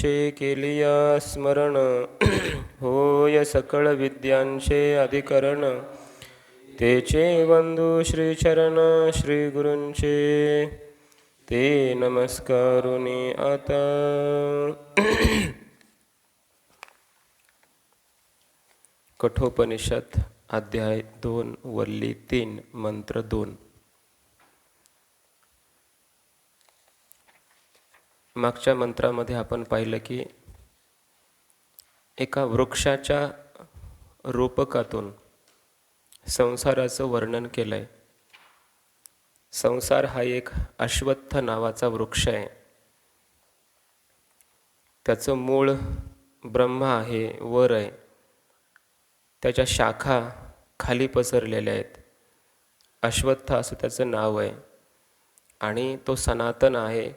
गुरूंचे केलिया स्मरण, होय सकळ विद्यांचे अधिकरण. तेचे वंदू श्रीचरण श्री गुरूंचे, ते नमस्कारुनी आता. कठोपनिषद अध्याय 2 वल्ली 3 मंत्र 2. मागच्या मंत्रामध्ये आपण पाहिलं की एका वृक्षाच्या रूपकातून संसाराचं वर्णन केलं आहे. संसार हा एक अश्वत्थ नावाचा वृक्ष आहे. त्याचं मूळ ब्रह्म आहे, वर आहे. त्याच्या शाखा खाली पसरलेल्या आहेत. अश्वत्थ असं त्याचं नाव आहे. आणि तो सनातन आहे,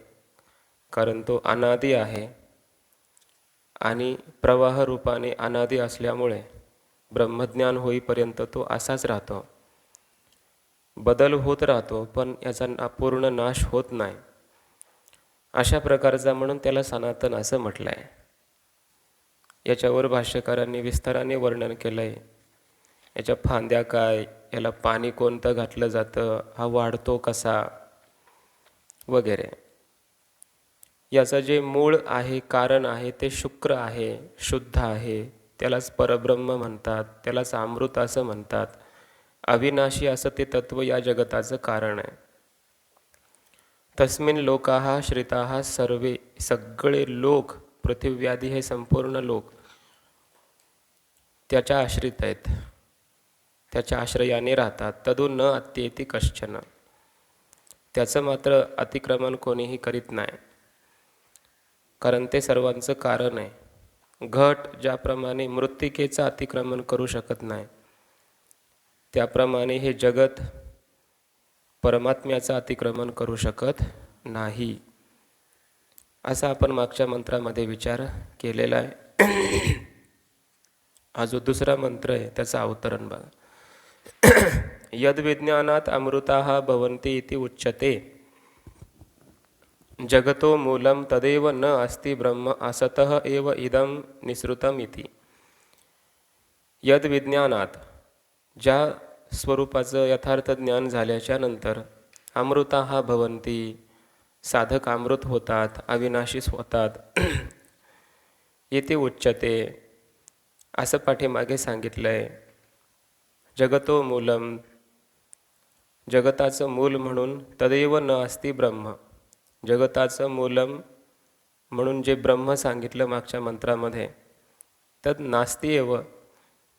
कारण तो अनादी आहे. आणि प्रवाह रूपाने अनादी असल्यामुळे ब्रह्मज्ञान होईपर्यंत तो असाच राहतो. बदल होत राहतो, पण याचा पूर्ण नाश होत नाही. अशा प्रकारचा म्हणून त्याला सनातन असं म्हटलं आहे. याच्यावर भाष्यकारांनी विस्ताराने वर्णन केलं आहे. याच्या फांद्या काय, याला पाणी कोणतं घातलं जातं, हा वाढतो कसा वगैरे. याचं जे मूळ आहे, कारण आहे, ते शुक्र आहे, शुद्ध आहे. त्यालाच परब्रह्म म्हणतात, त्यालाच अमृत असं म्हणतात. अविनाशी असं ते तत्व या जगताचं कारण आहे. तस्मिन् लोकाः श्रिताः सर्वे, सगळे लोक, पृथिव्यादी हे संपूर्ण लोक त्याच्या आश्रित आहेत, त्याच्या आश्रयाने राहतात. तदु न अत्येति कश्चन, त्याचं मात्र अतिक्रमण कोणीही करीत नाही, कारण ते सर्वांचं कारण आहे. घट ज्याप्रमाणे मृत्तिकेचं अतिक्रमण करू शकत नाही, त्याप्रमाणे हे जगत परमात्म्याचं अतिक्रमण करू शकत नाही. असा आपण मागच्या मंत्रामध्ये विचार केलेला आहे. हा जो दुसरा मंत्र आहे त्याचं अवतरण बघा. यद विज्ञानात अमृताः भवन्ति इति उच्यते, जगतो मूलम तदेव न अस्ति ब्रह्म असतः एव इदं निसृतम इति. यद विज्ञानात, ज्या स्वरूपाचं यथार्थ ज्ञान झाल्याच्या नंतर अमृताः भवन्ति, साधक अमृत होतात, अविनाशीच होतात. इति उच्यते, असं पाठीमागे सांगितलं आहे. जगतो मूलम, जगताचं मूल म्हणून तदेव न अस्ति ब्रह्म, जगताचं मूलम म्हणून जे ब्रह्म सांगितलं मागच्या मंत्रामध्ये, तद नास्ति एव,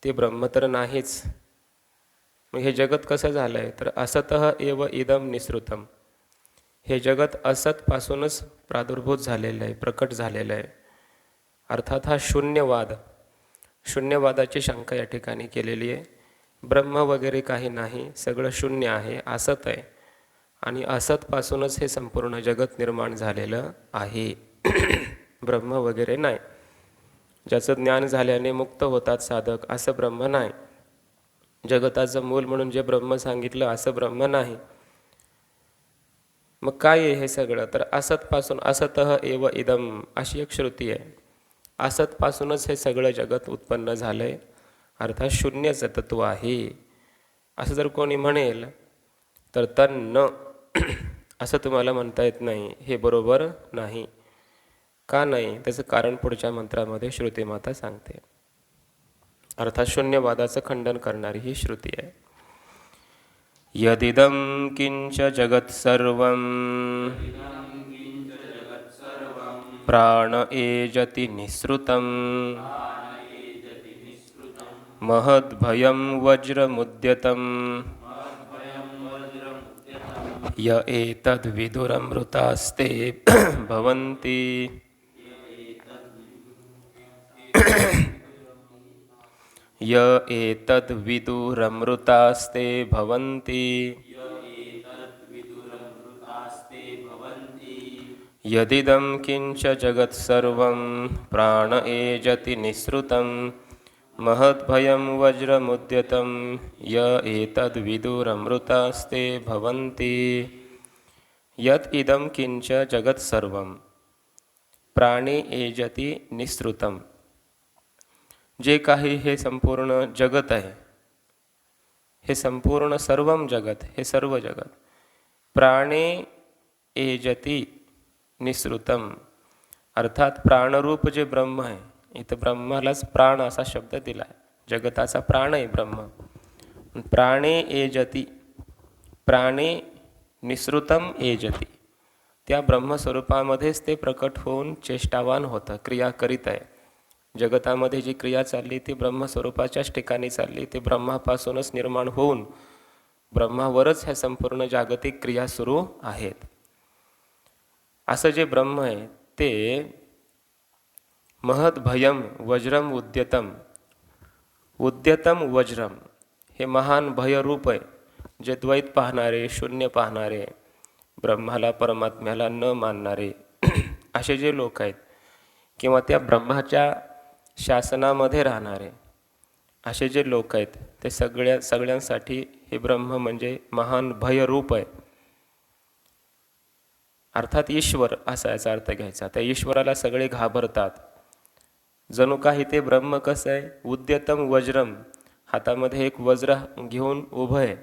ते ब्रह्म तर नाहीच. मग हे जगत कसं झालं आहे, तर असतः एव इदम निसृतम, हे जगत असतपासूनच प्रादुर्भूत झालेलं आहे, प्रकट झालेलं आहे. अर्थात हा शून्यवाद, शून्यवादाची शंका या ठिकाणी केलेली आहे. ब्रह्म वगैरे काही नाही, सगळं शून्य आहे, असत आहे. आणि असतपासूनच हे संपूर्ण जगत निर्माण झालेलं आहे. ब्रह्म वगैरे नाही. ज्याचं ज्ञान झाल्याने मुक्त होतात साधक, असं ब्रह्म नाही. जगताचं मूल म्हणून जे ब्रह्म सांगितलं असं ब्रह्म नाही. मग काय आहे हे सगळं, तर असतपासून, असतः एव इदम अशी एक श्रुती आहे. असतपासूनच हे सगळं जगत उत्पन्न झालं आहे, अर्थात शून्यचं तत्व आहे. असं जर कोणी म्हणेल तर तन्न असं तुम्हाला म्हणता येत नाही, हे बरोबर नाही. का नाही, त्याचं कारण पुढच्या मंत्रामध्ये श्रुती माता सांगते. अर्थात शून्यवादाचं खंडन करणारी ही श्रुती आहे. यदिदं किंच जगत् सर्वं प्राण एजति निःसृतं, महद्भयं वज्रमुद्यतं, य एतद्विदुरमृतास्ते भवन्ति. य एतद्विदुरमृतास्ते भवन्ति, यदिदं किंच जगत्सर्वं प्राण एजति निःसृतं, महद्भयं वज्रमुद्यतं, य एतद्विदुरमृतास्ते भवन्ति. यत् इदं किंच जगत्सर्वं प्राणे एजती निसृतम. जे काही हे संपूर्ण जगत आहे, हे संपूर्ण सर्वम जगत, हे सर्व जगत प्राणे एजती निसृतम, अर्थात प्राणरूप जे ब्रह्म आहे, इथं ब्रह्मालाच प्राण असा शब्द दिला आहे. जगताचा प्राण आहे ब्रह्म. प्राणे एजती, प्राणे निसृतम एजती, त्या ब्रह्मस्वरूपामध्येच ते प्रकट होऊन चेष्टावान होतं, क्रिया करीत आहे. जगतामध्ये जी क्रिया चालली ती ब्रह्मस्वरूपाच्याच ठिकाणी चालली. ते ब्रह्मापासूनच निर्माण होऊन ब्रह्मावरच ह्या संपूर्ण जागतिक क्रिया सुरू आहेत. असं जे ब्रह्म आहे ते महद भयम वज्रम उद्यतम, उद्यतम वज्रम, हे महान भयरूप आहे. जे द्वैत पाहणारे, शून्य पाहणारे, ब्रह्माला परमात्म्याला न मानणारे असे जे लोक आहेत, किंवा त्या ब्रह्माच्या शासनामध्ये राहणारे असे जे लोक आहेत, ते सगळ्यांसाठी हे ब्रह्म म्हणजे महान भयरूप आहे. अर्थात ईश्वर असा याचा अर्थ घ्यायचा. त्या ईश्वराला सगळे घाबरतात. जणू काही ते ब्रह्म कसं आहे, उद्यतम वज्रम, हातामध्ये एक वज्र घेऊन उभं आहे.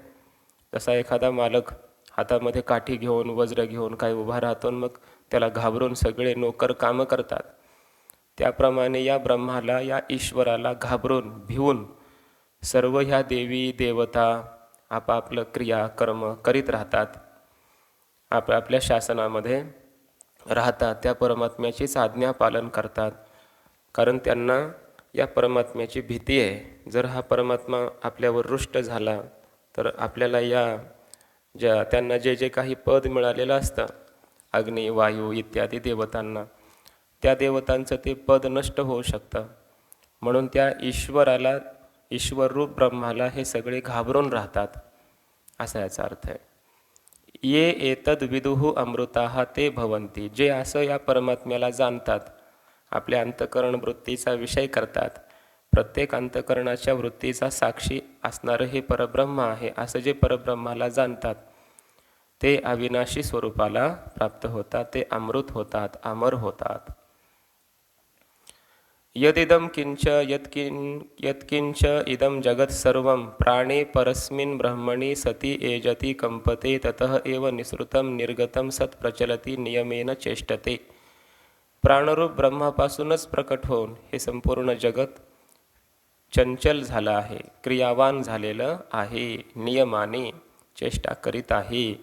तसा एखादा मालक हातामध्ये काठी घेऊन, वज्र घेऊन काही उभा राहतो, मग त्याला घाबरून सगळे नोकर कामं करतात. त्याप्रमाणे या ब्रह्माला, या ईश्वराला घाबरून भिवून सर्व ह्या देवी देवता आपापलं क्रिया कर्म करीत राहतात, आपल्या शासनामध्ये राहतात. त्या परमात्म्याचीच आज्ञा पालन करतात, कारण त्यांना या परमात्म्याची भीती आहे. जर हा परमात्मा आपल्यावर रुष्ट झाला तर आपल्याला त्यांना जे काही पद मिळालेलं असतं, अग्नी वायू इत्यादी देवतांना, त्या देवतांचं ते पद नष्ट होऊ शकतं. म्हणून त्या ईश्वराला, ईश्वररूप ब्रह्माला हे सगळे घाबरून राहतात, असा याचा अर्थ आहे. ये एतद विदुः अमृताः ते भवन्ति, जे असं या परमात्म्याला जाणतात, आपल्या अंतःकरण वृत्तीचा विषय करतात, प्रत्येक अंतःकरणाच्या वृत्तीचा साक्षी असणारं हे परब्रह्म आहे, असं जे परब्रह्माला जाणतात ते अविनाशी स्वरूपाला प्राप्त होतात, ते अमृत होतात, अमर होतात. यदिदं किंच यत्किंच इदं जगत सर्वं प्राणे परस्मिन् ब्रह्मणि सति एजति कंपते ततः एव निसृतं निर्गतं सत् प्रचलति नियमेन चेष्टते. प्राणरूप ब्रह्मापासूनच प्रकट होऊन हे संपूर्ण जगत चंचल झालं आहे, क्रियावान झालेलं आहे, नियमाने चेष्टा करीत आहे.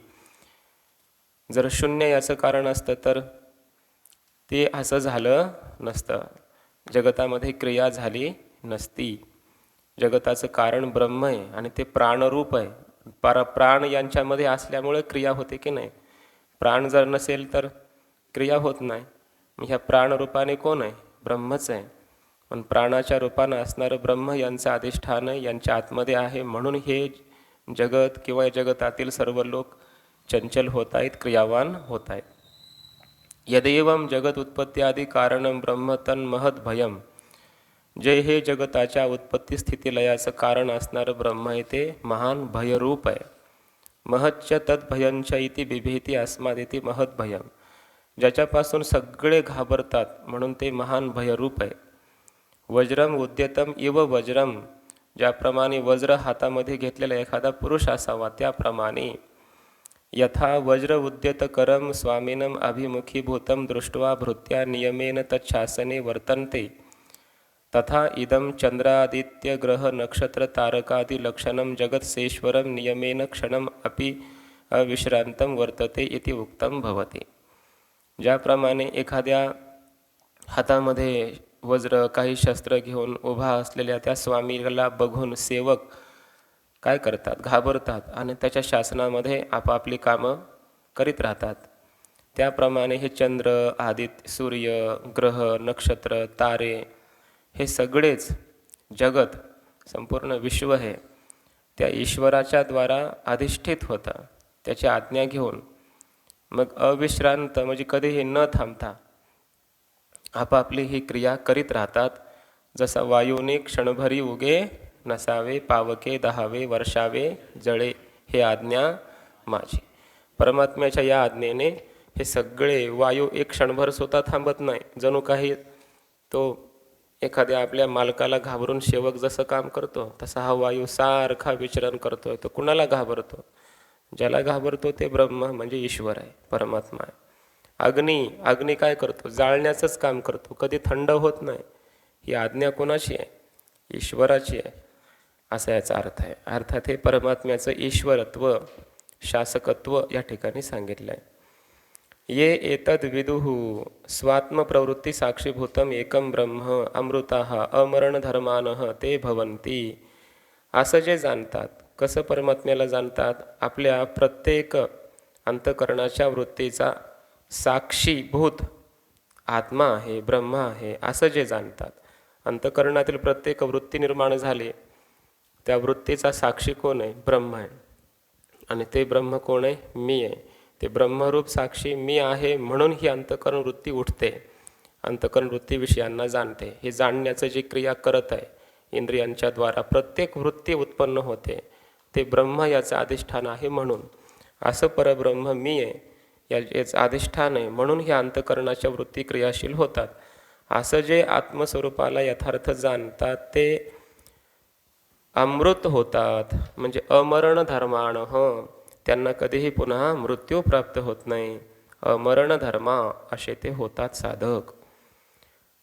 जर शून्य याचं कारण असतं तर ते असं झालं नसतं, जगतामध्ये क्रिया झाली नसती. जगताचं कारण ब्रह्म आहे आणि ते प्राणरूप आहे. प्राण यांच्यामध्ये असल्यामुळे क्रिया होते की नाही. प्राण जर नसेल तर क्रिया होत नाही. ह्या प्राणरूपाने कोण आहे? ब्रह्मच आहे. पण प्राणाच्या रूपानं असणारं ब्रह्म यांचं अधिष्ठान यांच्या आतमध्ये आहे, म्हणून हे जगत किंवा जगतातील सर्व लोक चंचल होत आहेत, क्रियावान होत आहेत. यदेवं जगत उत्पत्त्यादि कारणं ब्रह्म तन्महद भयम, जे हे जगताच्या उत्पत्ती स्थितीलयाचं कारण असणारं ब्रह्म आहे ते महान भयरूप आहे. महच्च तद्भयंच इति बिभेति अस्मादिति महद भयम, ज्याच्यापासून सगळे घाबरतात म्हणून ते महान भयरूप आहे. वज्रम उद्यतम इव वज्रम, ज्याप्रमाणे वज्र हातामध्ये घेतलेला एखादा पुरुष असावा त्याप्रमाणे. यथा वज्र उद्यतकरम स्वामिनम अभिमुखीभूतं दृष्ट्वा भृत्या नियमेन तच्छासने वर्तन्ते, तथा इदं चंद्रादित्य ग्रह नक्षत्र तारकादि लक्षणं जगत्सेश्वरं नियमेन क्षणम अपि अविश्रांतं वर्तते इति उक्तं भवति. ज्याप्रमाणे एखाद्या हातामध्ये वज्र काही शस्त्र घेऊन उभा असलेल्या त्या स्वामीला बघून सेवक काय करतात? घाबरतात आणि त्याच्या शासनामध्ये आपापली कामं करीत राहतात. त्याप्रमाणे हे चंद्र, आदित्य, सूर्य, ग्रह, नक्षत्र, तारे हे सगळेच जगत, संपूर्ण विश्व हे त्या ईश्वराच्या द्वारा अधिष्ठित होतं, त्याची आज्ञा घेऊन. मग अविश्रांत म्हणजे कधीही न थांबता आपापली ही क्रिया करीत राहतात. जसा वायूने क्षणभरी उगे नसावे, पावके दहावे, वर्षावे जळे, हे आज्ञा माझी. परमात्म्याच्या या आज्ञेने हे सगळे वायू एक क्षणभर स्वतः थांबत नाही. जणू काही तो एखाद्या आपल्या मालकाला घाबरून सेवक जसं काम करतो तसा हा वायू सारखा विचरण करतोय. तो कुणाला घाबरतो? ज्याला घाबरतो ते ब्रह्म म्हणजे ईश्वर आहे, परमात्मा आहे. अग्नी काय करतो? जाळण्याचंच काम करतो, कधी थंड होत नाही. ही आज्ञा कोणाची आहे? ईश्वराची आहे, असा याचा अर्थ आहे. अर्थात हे परमात्म्याचं ईश्वरत्व, शासकत्व या ठिकाणी सांगितलं आहे. ये एतद विदुः स्वात्मप्रवृत्ती साक्षीभूतम एकम ब्रह्म अमृताः अमरणधर्मानः ते भवन्ति. असं जे जाणतात, कसं परमात्म्याला जाणतात? आपल्या प्रत्येक अंतःकरणाच्या वृत्तीचा साक्षीभूत आत्मा आहे, ब्रह्म आहे, असं जे जाणतात. अंतःकरणातील प्रत्येक वृत्ती निर्माण झाली, त्या वृत्तीचा साक्षी कोण आहे? ब्रह्म आहे. आणि ते ब्रह्म कोण आहे? मी आहे. ते ब्रह्मरूप साक्षी मी आहे, म्हणून ही अंतःकरण वृत्ती उठते, अंतःकरण वृत्तीविषयांना जाणते. हे जाणण्याचं जी क्रिया करत आहे इंद्रियांच्या द्वारा, प्रत्येक वृत्ती उत्पन्न होते, ते ब्रह्म याचं अधिष्ठान आहे. म्हणून असं परब्रह्म मी आहे याचं अधिष्ठान आहे, म्हणून ह्या अंतःकरणाच्या वृत्ती क्रियाशील होतात. असं जे आत्मस्वरूपाला यथार्थ जाणतात ते अमृत होतात, म्हणजे अमरण धर्माणः. त्यांना कधीही पुन्हा मृत्यू प्राप्त होत नाही. अमरण धर्मा असे ते होतात साधक.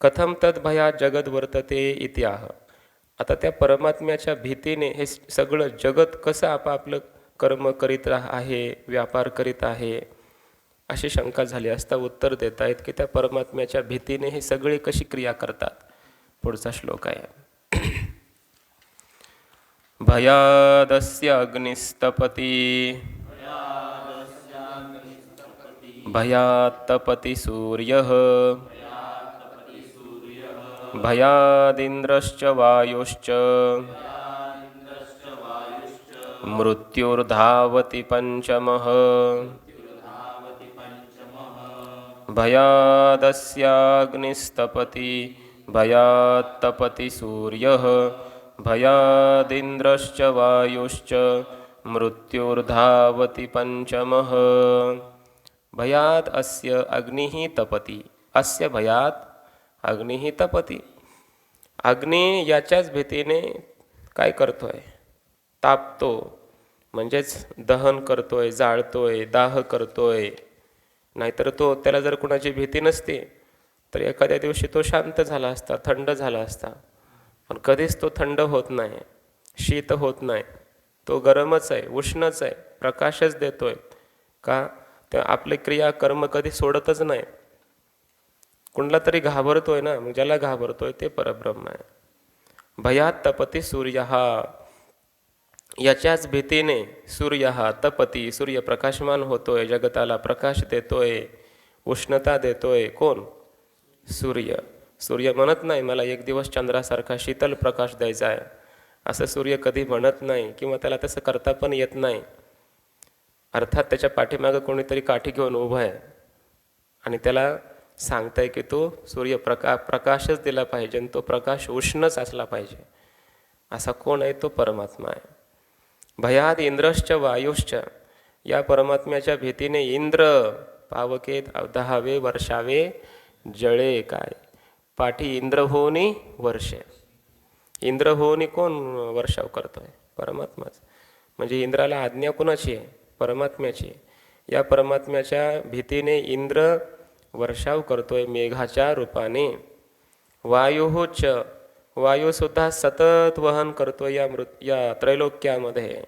कथम तद भयात जगत वर्तते इत्याह. आता त्या परमात्म्याच्या भीतीने हे सगळं जगत कसं आपापलं कर्म करीत आहे, व्यापार करीत आहे, अशी शंका झाली असता उत्तर देत आहेत की त्या परमात्म्याच्या भीतीने ही सगळी कशी क्रिया करतात. पुढचा श्लोक आहे. भयादस्य अग्निस्तपति भयात्तपति सूर्यः भयादिन्द्रश्च वायुश्च मृत्युर्धावति पंचमः. भयादस्याग्निस्तपति भयात्तपति सूर्यः भयादिन्द्रश्च वायुश्च मृत्युर्धावति पंचमः. भयात अस्य अग्निः तपति. अस्य भयात अग्निः तपति. अग्नी याच्याच भीतीने काय करतोय? तापतो, म्हणजेच दहन करतोय, जाळतोय, दाह करतोय. नाहीतर त्याला जर कुणाची भीती नसती तर एखाद्या दिवशी तो शांत झाला असता, थंड झाला असता. पण कधीच तो थंड होत नाही, शीत होत नाही. तो गरमच आहे, उष्णच आहे, प्रकाशच देतोय. का? तर आपले क्रिया कर्म कधी सोडतच नाही. कुणाला तरी घाबरतोय ना, मग ज्याला घाबरतोय ते परब्रह्म आहे. भयात तपती सूर्य हा. याच्याच भीतीने सूर्य हा तपती, सूर्य प्रकाशमान होतोय, जगताला प्रकाश देतोय, उष्णता देतोय. कोण? सूर्य. सूर्य म्हणत नाही मला एक दिवस चंद्रासारखा शीतल प्रकाश द्यायचा आहे, असं सूर्य कधी म्हणत नाही, किंवा त्याला तसं करता पण येत नाही. अर्थात त्याच्या पाठीमागं कोणीतरी काठी घेऊन उभं आहे आणि त्याला सांगताय की तो सूर्य प्रकाशच दिला पाहिजे आणि तो प्रकाश उष्णच असला पाहिजे. असा कोण आहे? तो परमात्मा आहे. भयाद इंद्रश्च वायुश्च. या परमात्म्याच्या भीतीने इंद्र पावके दहावे वर्षावे जळे. काय? पाठी इंद्र होऊनी वर्षे. इंद्र होऊनी कोण वर्षाव करतोय? परमात्माच. म्हणजे इंद्राला आज्ञा कोणाची आहे? परमात्म्याची. या परमात्म्याच्या भीतीने इंद्र वर्षाव करतोय मेघाच्या रूपाने. वायुच. वायूसुद्धा सतत वहन करतोय या त्रैलोक्यामध्ये.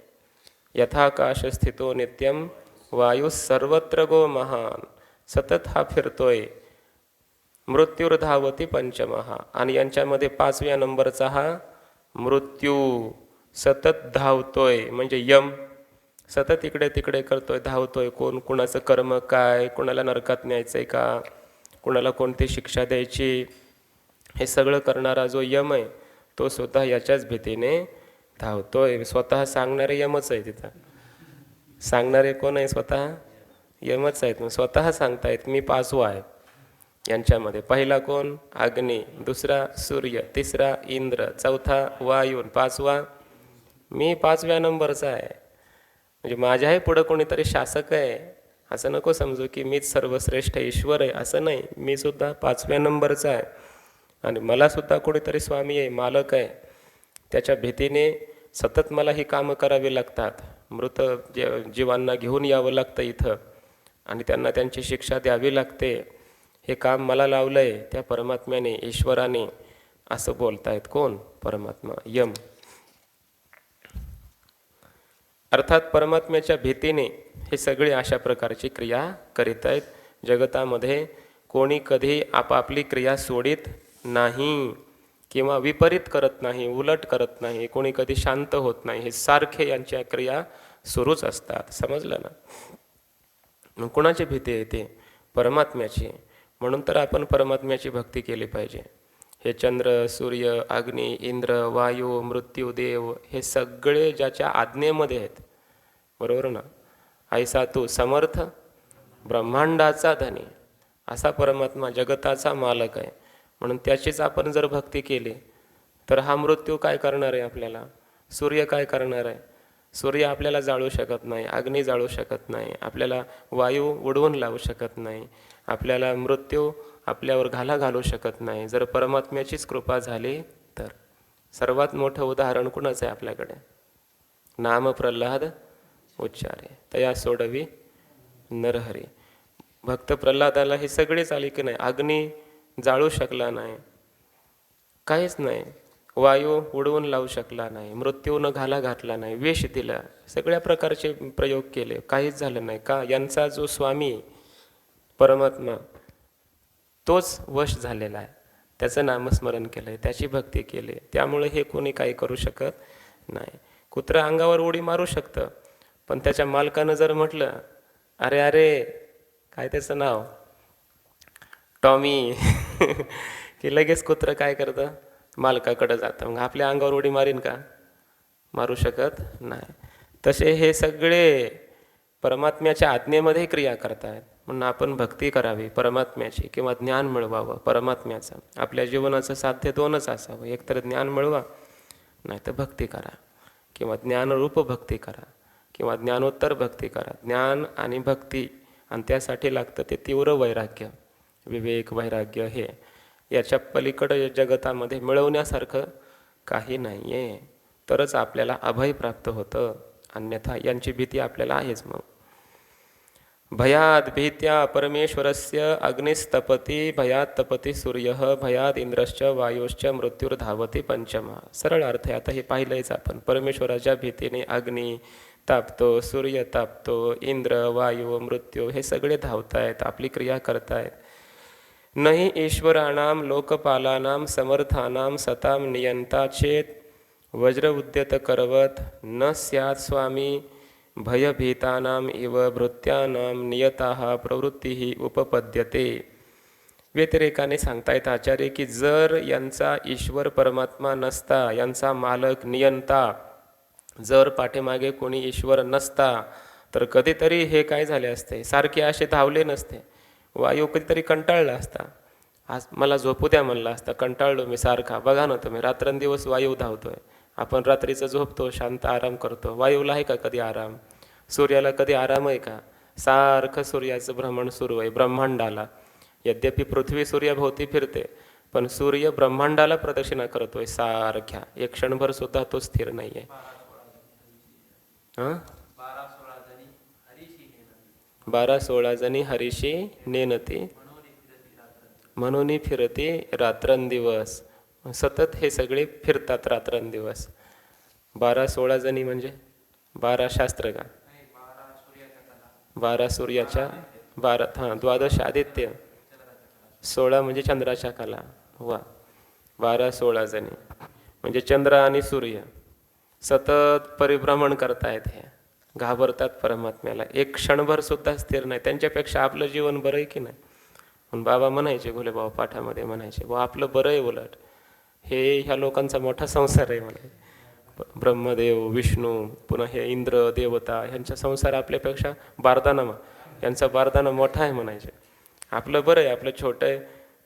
यथाकाश स्थितो नित्यम वायू सर्वत्र गो महान. सतत हा फिरतोय. मृत्युर्धावती पंचमहा. आणि यांच्यामध्ये 5व्या नंबरचा हा मृत्यू सतत धावतोय, म्हणजे यम सतत इकडे तिकडे करतोय, धावतोय. कोण कुणाचं कर्म काय, कुणाला नरकात न्यायचंय का, कुणाला कोणती शिक्षा द्यायची, हे सगळं करणारा जो यम आहे तो स्वतः याच्याच भीतीने धावतोय. स्वतः सांगणारे यमच आहे. तिथं सांगणारे कोण आहे? स्वतः यमच आहेत. स्वतः सांगतायत मी 5वा आहे यांच्यामध्ये. पहिला कोण? अग्नी. दुसरा सूर्य. तिसरा इंद्र. चौथा वायू. 5वा मी 5व्या नंबरचा आहे. म्हणजे माझ्याही पुढं कोणीतरी शासक आहे असं नको समजू की मीच सर्वश्रेष्ठ ईश्वर आहे, असं नाही. मी सुद्धा 5व्या नंबरचा आहे आणि मलासुद्धा कोणीतरी स्वामी आहे, मालक आहे. त्याच्या भीतीने सतत मला ही कामं करावी लागतात. मृत जीवांना घेऊन यावं लागतं इथं आणि त्यांना त्यांची शिक्षा द्यावी लागते. हे काम मला लावलं आहे त्या परमात्म्याने, ईश्वराने, असं बोलतायत. कोण? परमात्मा, यम. अर्थात परमात्म्याच्या भीतीने हे सगळे अशा प्रकारची क्रिया करीत आहेत. जगतामध्ये कोणी कधी आपापली क्रिया सोडित नाही किंवा विपरीत करत नाही, उलट करत नाही. कोणी कधी शांत होत नाही. हे सारखे यांच्या क्रिया सुरूच असतात. समजलं ना? मग कोणाची भीती येते? परमात्म्याची. म्हणून तर आपण परमात्म्याची भक्ती केली पाहिजे. हे चंद्र, सूर्य, अग्नी, इंद्र, वायू, मृत्यूदेव हे सगळे ज्याच्या आज्ञेमध्ये आहेत, बरोबर ना? ऐसा तू समर्थ ब्रह्मांडाचा धनी, असा परमात्मा जगताचा मालक आहे. म्हणून त्याचीच आपण जर भक्ती केली तर हा मृत्यू काय करणार आहे आपल्याला? सूर्य काय करणार आहे? सूर्य आपल्याला जाळू शकत नाही, अग्नी जाळू शकत नाही, आपल्याला वायू उडवून लावू शकत नाही, आपल्याला मृत्यू आपल्यावर घालू शकत नाही, जर परमात्म्याचीच कृपा झाली तर. सर्वात मोठं उदाहरण कुणाचं आहे आपल्याकडे? नाम प्रल्हाद उच्चारे तया सोडवी नरहरी. भक्त प्रल्हादाला हे सगळेच आले की नाही. अग्नी जाळू शकला नाही, काहीच नाही. वायू उडवून लावू शकला नाही, मृत्यूनं घातला नाही, विष दिला, सगळ्या प्रकारचे प्रयोग केले, काहीच झालं नाही. का? यांचा जो स्वामी परमात्मा तोच वश झालेला आहे. त्याचं नामस्मरण केलं आहे, त्याची भक्ती केली, त्यामुळे हे कोणी काही करू शकत नाही. कुत्रं अंगावर उडी मारू शकतं, पण त्याच्या मालकानं जर म्हटलं अरे अरे काय त्याचं नाव, टॉमी की लगेच कुत्रं काय करतं? मालकाकडं जातं. मग आपल्या अंगावर उडी मारीन का? मारू शकत नाही. तसे हे सगळे परमात्म्याच्या आज्ञेमध्ये क्रिया करतात. म्हणून आपण भक्ती करावी परमात्म्याची किंवा ज्ञान मिळवावं परमात्म्याचं. आपल्या जीवनाचं साध्य दोनच असावं, एक तर ज्ञान मिळवा, नाही तर भक्ती करा, किंवा ज्ञानरूप भक्ती करा किंवा ज्ञानोत्तर भक्ती करा. ज्ञान आणि भक्ती, आणि त्यासाठी लागतं ते तीव्र वैराग्य, विवेक, वैराग्य. हे याच्या पलीकडं जगतामध्ये मिळवण्यासारखं काही नाही आहे. तरच आपल्याला अभय प्राप्त होतं, अन्यथा यांची भीती आपल्याला आहेच. मग भयाद भीत्या परमेश्वरस्य अग्निस्तपती, भयात तपती सूर्य, भयात इंद्रश्च वायुश्च मृत्युर्धावती पंचमा. सरळ अर्थ आहे. आता हे पाहिलंयच आपण. परमेश्वराच्या भीतीने अग्नी तापतो, सूर्य तापतो, इंद्र, वायू, मृत्यू हे सगळे धावतायत, आपली क्रिया करतायत. नहि ईश्वराणाम लोकपालानाम समर्थानाम सताम नियंता चेत वज्र उद्यत करवत न स्यात् स्वामी भयभीतानाम इव भृत्यानाम नियताः प्रवृत्ती उपपद्यते. व्यतिरेकाने सांगतायत आचार्य की जर यांचा ईश्वर परमात्मा नसता, यांचा मालक नियंता, जर पाठीमागे कोणी ईश्वर नसता, तर कधीतरी हे काय झाले असते, सारखे असे धावले नसते. वायू कधीतरी कंटाळला असता, आज मला झोपू द्या म्हणला असता, कंटाळलो मी सारखा. बघा ना तुम्ही, रात्रंदिवस वायू धावतोय. आपण रात्रीचं झोपतो, शांत आराम करतो. वायूला आहे का कधी आराम? सूर्याला कधी आराम आहे का? सारखं सूर्याचं भ्रमण सुरू आहे ब्रह्मांडाला. यद्यपि पृथ्वी सूर्याभोवती फिरते, पण सूर्य ब्रह्मांडाला प्रदक्षिणा करतोय सारख्या. एक क्षणभर सुद्धा तो स्थिर नाही आहे. 12-16 जणी हरीशी नेनती म्हणून फिरते रात्रंदिवस. सतत हे सगळे फिरतात रात्रंदिवस. 12-16 जणी म्हणजे 12 शास्त्र का? 12 सूर्याच्या, 12 द्वादश आदित्य, 16 म्हणजे चंद्राच्या कला. वा, 12-16 जणी म्हणजे चंद्र आणि सूर्य सतत परिभ्रमण करतायत. हे घाबरतात परमात्म्याला, एक क्षणभर सुद्धा स्थिर नाही. त्यांच्यापेक्षा आपलं जीवन बरं आहे की नाही? म्हणून बाबा म्हणायचे, घोले बाबा पाठामध्ये म्हणायचे, व आपलं बरं आहे उलट, हे ह्या लोकांचा मोठा संसार आहे म्हणे. ब्रह्मदेव, विष्णू, पुन्हा हे इंद्र देवता, ह्यांचा संसार आपल्यापेक्षा बारदाना, यांचा बारदाना मोठा आहे म्हणायचे. आपलं बरं आहे, आपलं छोटं आहे,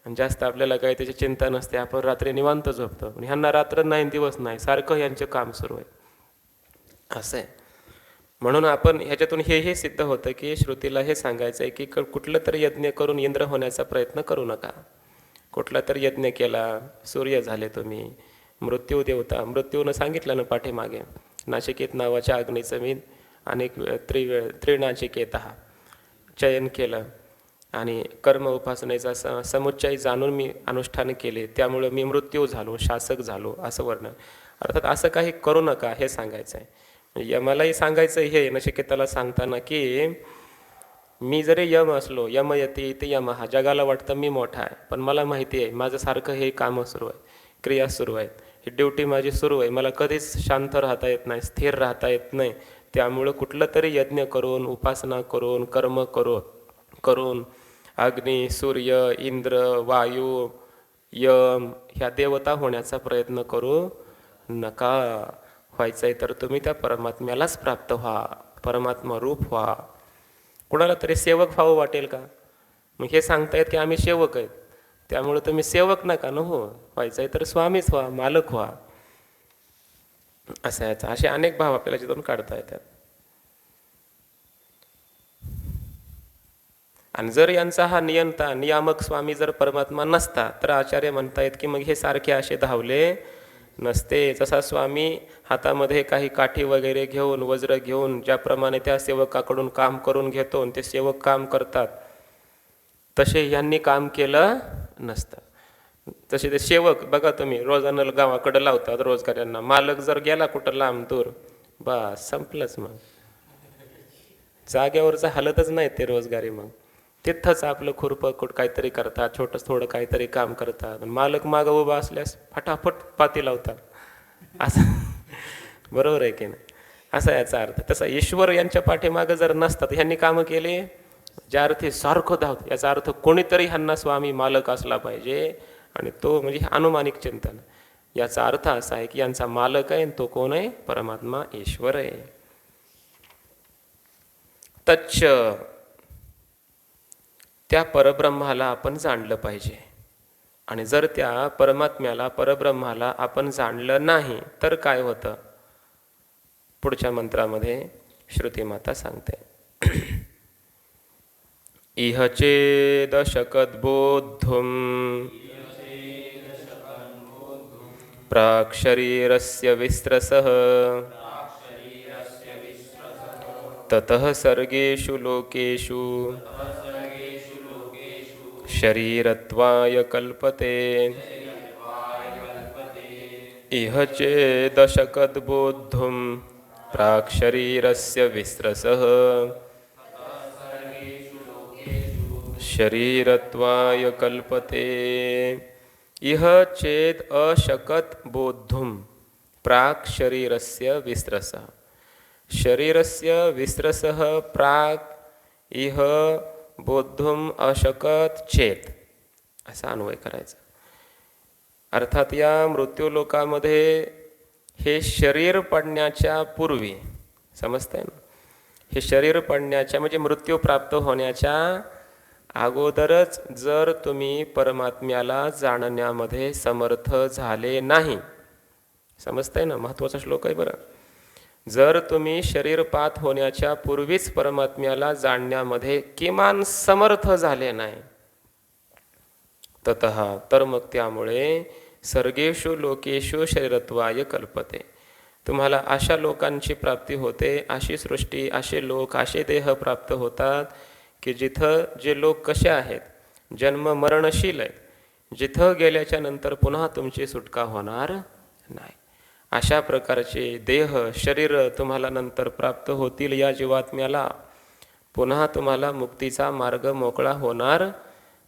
आणि जास्त आपल्याला काही त्याची चिंता नसते. आपण रात्री निवांत झोपतो, पण ह्यांना रात्र नाही दिवस नाही, सारखं यांचं काम सुरू आहे. असं आहे. म्हणून आपण ह्याच्यातून हे सिद्ध होतं की श्रुतीला हे सांगायचं आहे की कुठलं तरी यज्ञ करून इंद्र होण्याचा प्रयत्न करू नका. कुठला तरी यज्ञ केला, सूर्य झाले तुम्ही, मृत्यू देवता, मृत्यूनं सांगितलं ना पाठीमागे, नाचिकेत नावाच्या अग्नीचं मी अनेक त्रिनाचिकेत चयन केलं आणि कर्म उपासनेचा समुच्चय जाणून मी अनुष्ठान केले, त्यामुळं मी मृत्यू झालो, शासक झालो, असं वर्णन. अर्थात असं काही करू नका हे सांगायचं आहे. यमालाही सांगायचं हे नचिकेताला सांगताना की मी जरी यम असलो, यम यती इति यमः, जगाला वाटतं मी मोठा आहे, पण मला माहिती आहे माझं सारखं हे कामं सुरू आहे, क्रिया सुरू आहेत, ही ड्युटी माझी सुरू आहे, मला कधीच शांत राहता येत नाही, स्थिर राहता येत नाही. त्यामुळं कुठलं तरी यज्ञ करून, उपासना करून, कर्म करून अग्नी, सूर्य, इंद्र, वायू, यम ह्या देवता होण्याचा प्रयत्न करू नका. व्हायचं आहे तर तुम्ही त्या परमात्म्यालाच प्राप्त व्हा, परमात्मा रूप व्हा. कुणाला तरी सेवक व्हावं वाटेल का? मग हे सांगतायत की आम्ही सेवक आहेत, त्यामुळे तुम्ही सेवक नका न हो, व्हायचं आहे तर स्वामीच व्हा, मालक व्हा. असं याचा असे अनेक भाव आपल्याला जिथून काढता येतात. आणि जर यांचा हा नियंता नियामक स्वामी जर परमात्मा नसता तर आचार्य म्हणतायत की मग हे सारखे असे धावले नसते. जसा स्वामी हातामध्ये काही काठी वगैरे घेऊन, वज्र घेऊन ज्याप्रमाणे त्या सेवकाकडून काम करून घेतो आणि ते सेवक काम करतात, तसे यांनी काम केलं नसतं. तसे ते सेवक बघा तुम्ही रोजानं गावाकडं लावतात रोजगाऱ्यांना, मालक जर गेला कुठं लांब दूर, बस संपलंच, मग जाग्यावरचं हालतच नाही ते रोजगारी. मग तिथंच आपलं खुरपं काहीतरी करतात, छोटंच थोडं काहीतरी काम करतात, मालक मागं उभा असल्यास फटाफट पाती लावतात. असं बरोबर आहे की नाही? असा याचा अर्थ. तसा ईश्वर यांच्या पाठीमागं जर नसतात, ह्यांनी कामं केले, ज्या अर्थी सारखं धावत, याचा अर्थ कोणीतरी ह्यांना स्वामी मालक असला पाहिजे, आणि तो म्हणजे अनुमानिक चिंतन. याचा अर्थ असा आहे की यांचा मालक आहे, तो कोण आहे? परमात्मा ईश्वर आहे. तच्च, त्या परब्रह्माला आपण जाणलं पाहिजे. आणि जर त्या परमात्म्याला, परब्रह्माला आपण जाणलं नाही तर काय होतं? पुढच्या मंत्रामध्ये श्रुती माता सांगते, इह चेदशकद्बोद्धुं प्राक् शरीरस्य विस्त्रसः ततः सर्गेषु लोकेषु शरीरत्वाय कल्पते. इह चेदशकद्बोद्धुं प्राक् शरीरस्य विस्त्रसः शरीरत्वाय कल्पते. इह चेद अशकत बोद्धुं प्राक् शरीरस्य विस्त्रसः. शरीरस्य विस्त्रसः प्राक् इह बोद्धुम अशकत चेत, असा अन्वय करायचा. अर्थात या मृत्यूलोकामध्ये हे शरीर पडण्याच्या पूर्वी, समजतंय ना, हे शरीर पडण्याच्या म्हणजे मृत्यू प्राप्त होण्याच्या अगोदरच जर तुम्ही परमात्म्याला जाणण्यामध्ये समर्थ झाले नाही, समजतंय ना, महत्त्वाचा श्लोक आहे बरं. जर तुम्ही शरीरपात होण्याच्या पूर्वीच परमात्म्याला जाणण्यामध्ये किमान समर्थ झाले नाही, ततः, तर मग त्यामुळे सर्गेषु लोकेषु शरीरत्वाय कल्पते. तुम्हाला अशा लोकांची प्राप्ती होते, अशी सृष्टी, असे लोक, असे देह प्राप्त होतात की जिथं जे लोक कसे आहेत, जन्म मरणशील आहेत, जिथं गेल्याच्या नंतर पुन्हा तुमची सुटका होणार नाही. अशा प्रकारचे देह, शरीर तुम्हाला नंतर प्राप्त होतील या जीवात्म्याला. पुन्हा तुम्हाला मुक्तीचा मार्ग मोकळा होणार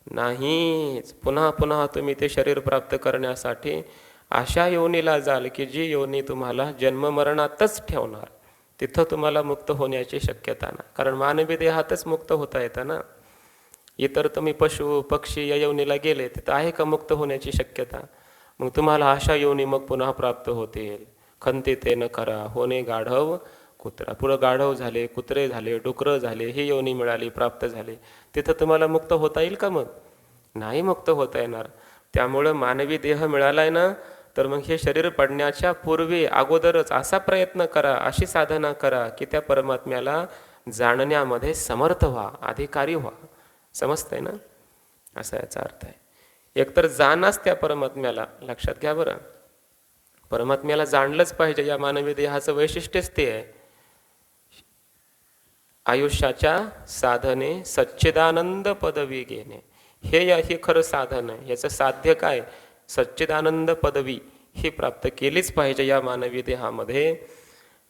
नाहीच. पुन्हा पुन्हा तुम्ही ते शरीर प्राप्त करण्यासाठी अशा योनीला जाल की जी योनी तुम्हाला जन्ममरणातच ठेवणार. तिथं तुम्हाला मुक्त होण्याची शक्यता नाही, कारण मानवी देहातच मुक्त होता येतं ना. इतर तुम्ही पशु पक्षी या योनीला गेले, तिथं आहे का मुक्त होण्याची शक्यता? मग तुम्हाला अशा योनी मग पुन्हा प्राप्त होतील. खंती ते न करा होणे गाढव कुत्रा. पुढं गाढव झाले, कुत्रे झाले, डुकरं झाले, ही योनी मिळाली, प्राप्त झाले, तिथं तुम्हाला मुक्त होता येईल का? मग नाही मुक्त होता येणार. त्यामुळं मानवी देह मिळाला आहे ना, तर मग हे शरीर पडण्याच्या पूर्वी अगोदरच असा प्रयत्न करा, अशी साधना करा की त्या परमात्म्याला जाणण्यामध्ये समर्थ व्हा, अधिकारी व्हा. समजतंय ना? असा याचा अर्थ आहे. एकतर जाणाच त्या परमात्म्याला, लक्षात घ्या बरं, परमात्म्याला जाणलंच पाहिजे. या मानवी देहाचं वैशिष्ट्यच ते आहे. आयुष्याच्या साधने सच्चिदानंद पदवी घेणे, हे खरं साधन आहे. याचं साध्य काय? सच्चिदानंद पदवी ही प्राप्त केलीच पाहिजे या मानवी देहामध्ये.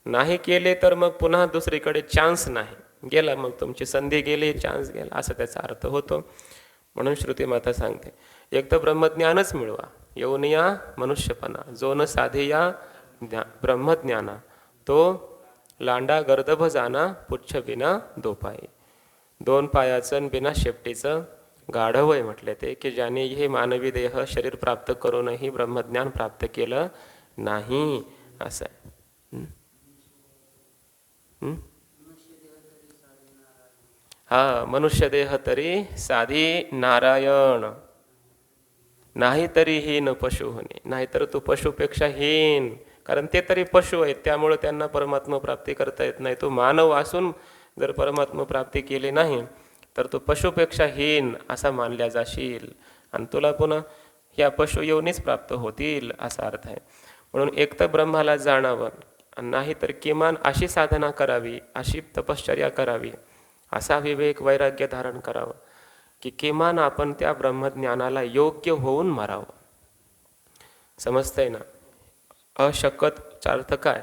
नाही केले तर मग पुन्हा दुसरीकडे चान्स नाही. गेला, मग तुमची संधी गेली, चान्स गेला, असं त्याचा अर्थ होतो. म्हणून श्रुती माता सांगते, एक तर ब्रह्मज्ञानच मिळवा. येऊन या मनुष्यपणा, जो न साधे या ब्रह्मज्ञाना, तो लांडा गर्दभ जाना, पुच्छ बिना दो पायी. 2 पायाचं बिना शेपटीचं गाढव आहे म्हटले ते, की ज्याने हे मानवी देह शरीर प्राप्त करूनही ब्रह्मज्ञान प्राप्त केलं नाही, असं आहे. हा, मनुष्य देह तरी साधी नारायण, नाही तरी हीन पशु होणे. नाहीतर तू पशुपेक्षा हीन, कारण ते तरी पशु आहेत, त्यामुळे त्यांना परमात्मा प्राप्ती करता येत नाही. तू मानव असून जर परमात्मा प्राप्ती केली नाही तर तू पशुपेक्षा हीन असा मानल्या जाशील, आणि तुला पुन्हा ह्या पशु येऊनच प्राप्त होतील, असा अर्थ आहे. म्हणून एक तर ब्रह्माला जाणावं, नाही तर किमान अशी साधना करावी, अशी तपश्चर्या करावी, असा विवेक वैराग्य धारण करावं की किमान आपण त्या ब्रह्मज्ञानाला योग्य होऊन मरावं. समजतंय ना? अशक्तचा अर्थ काय?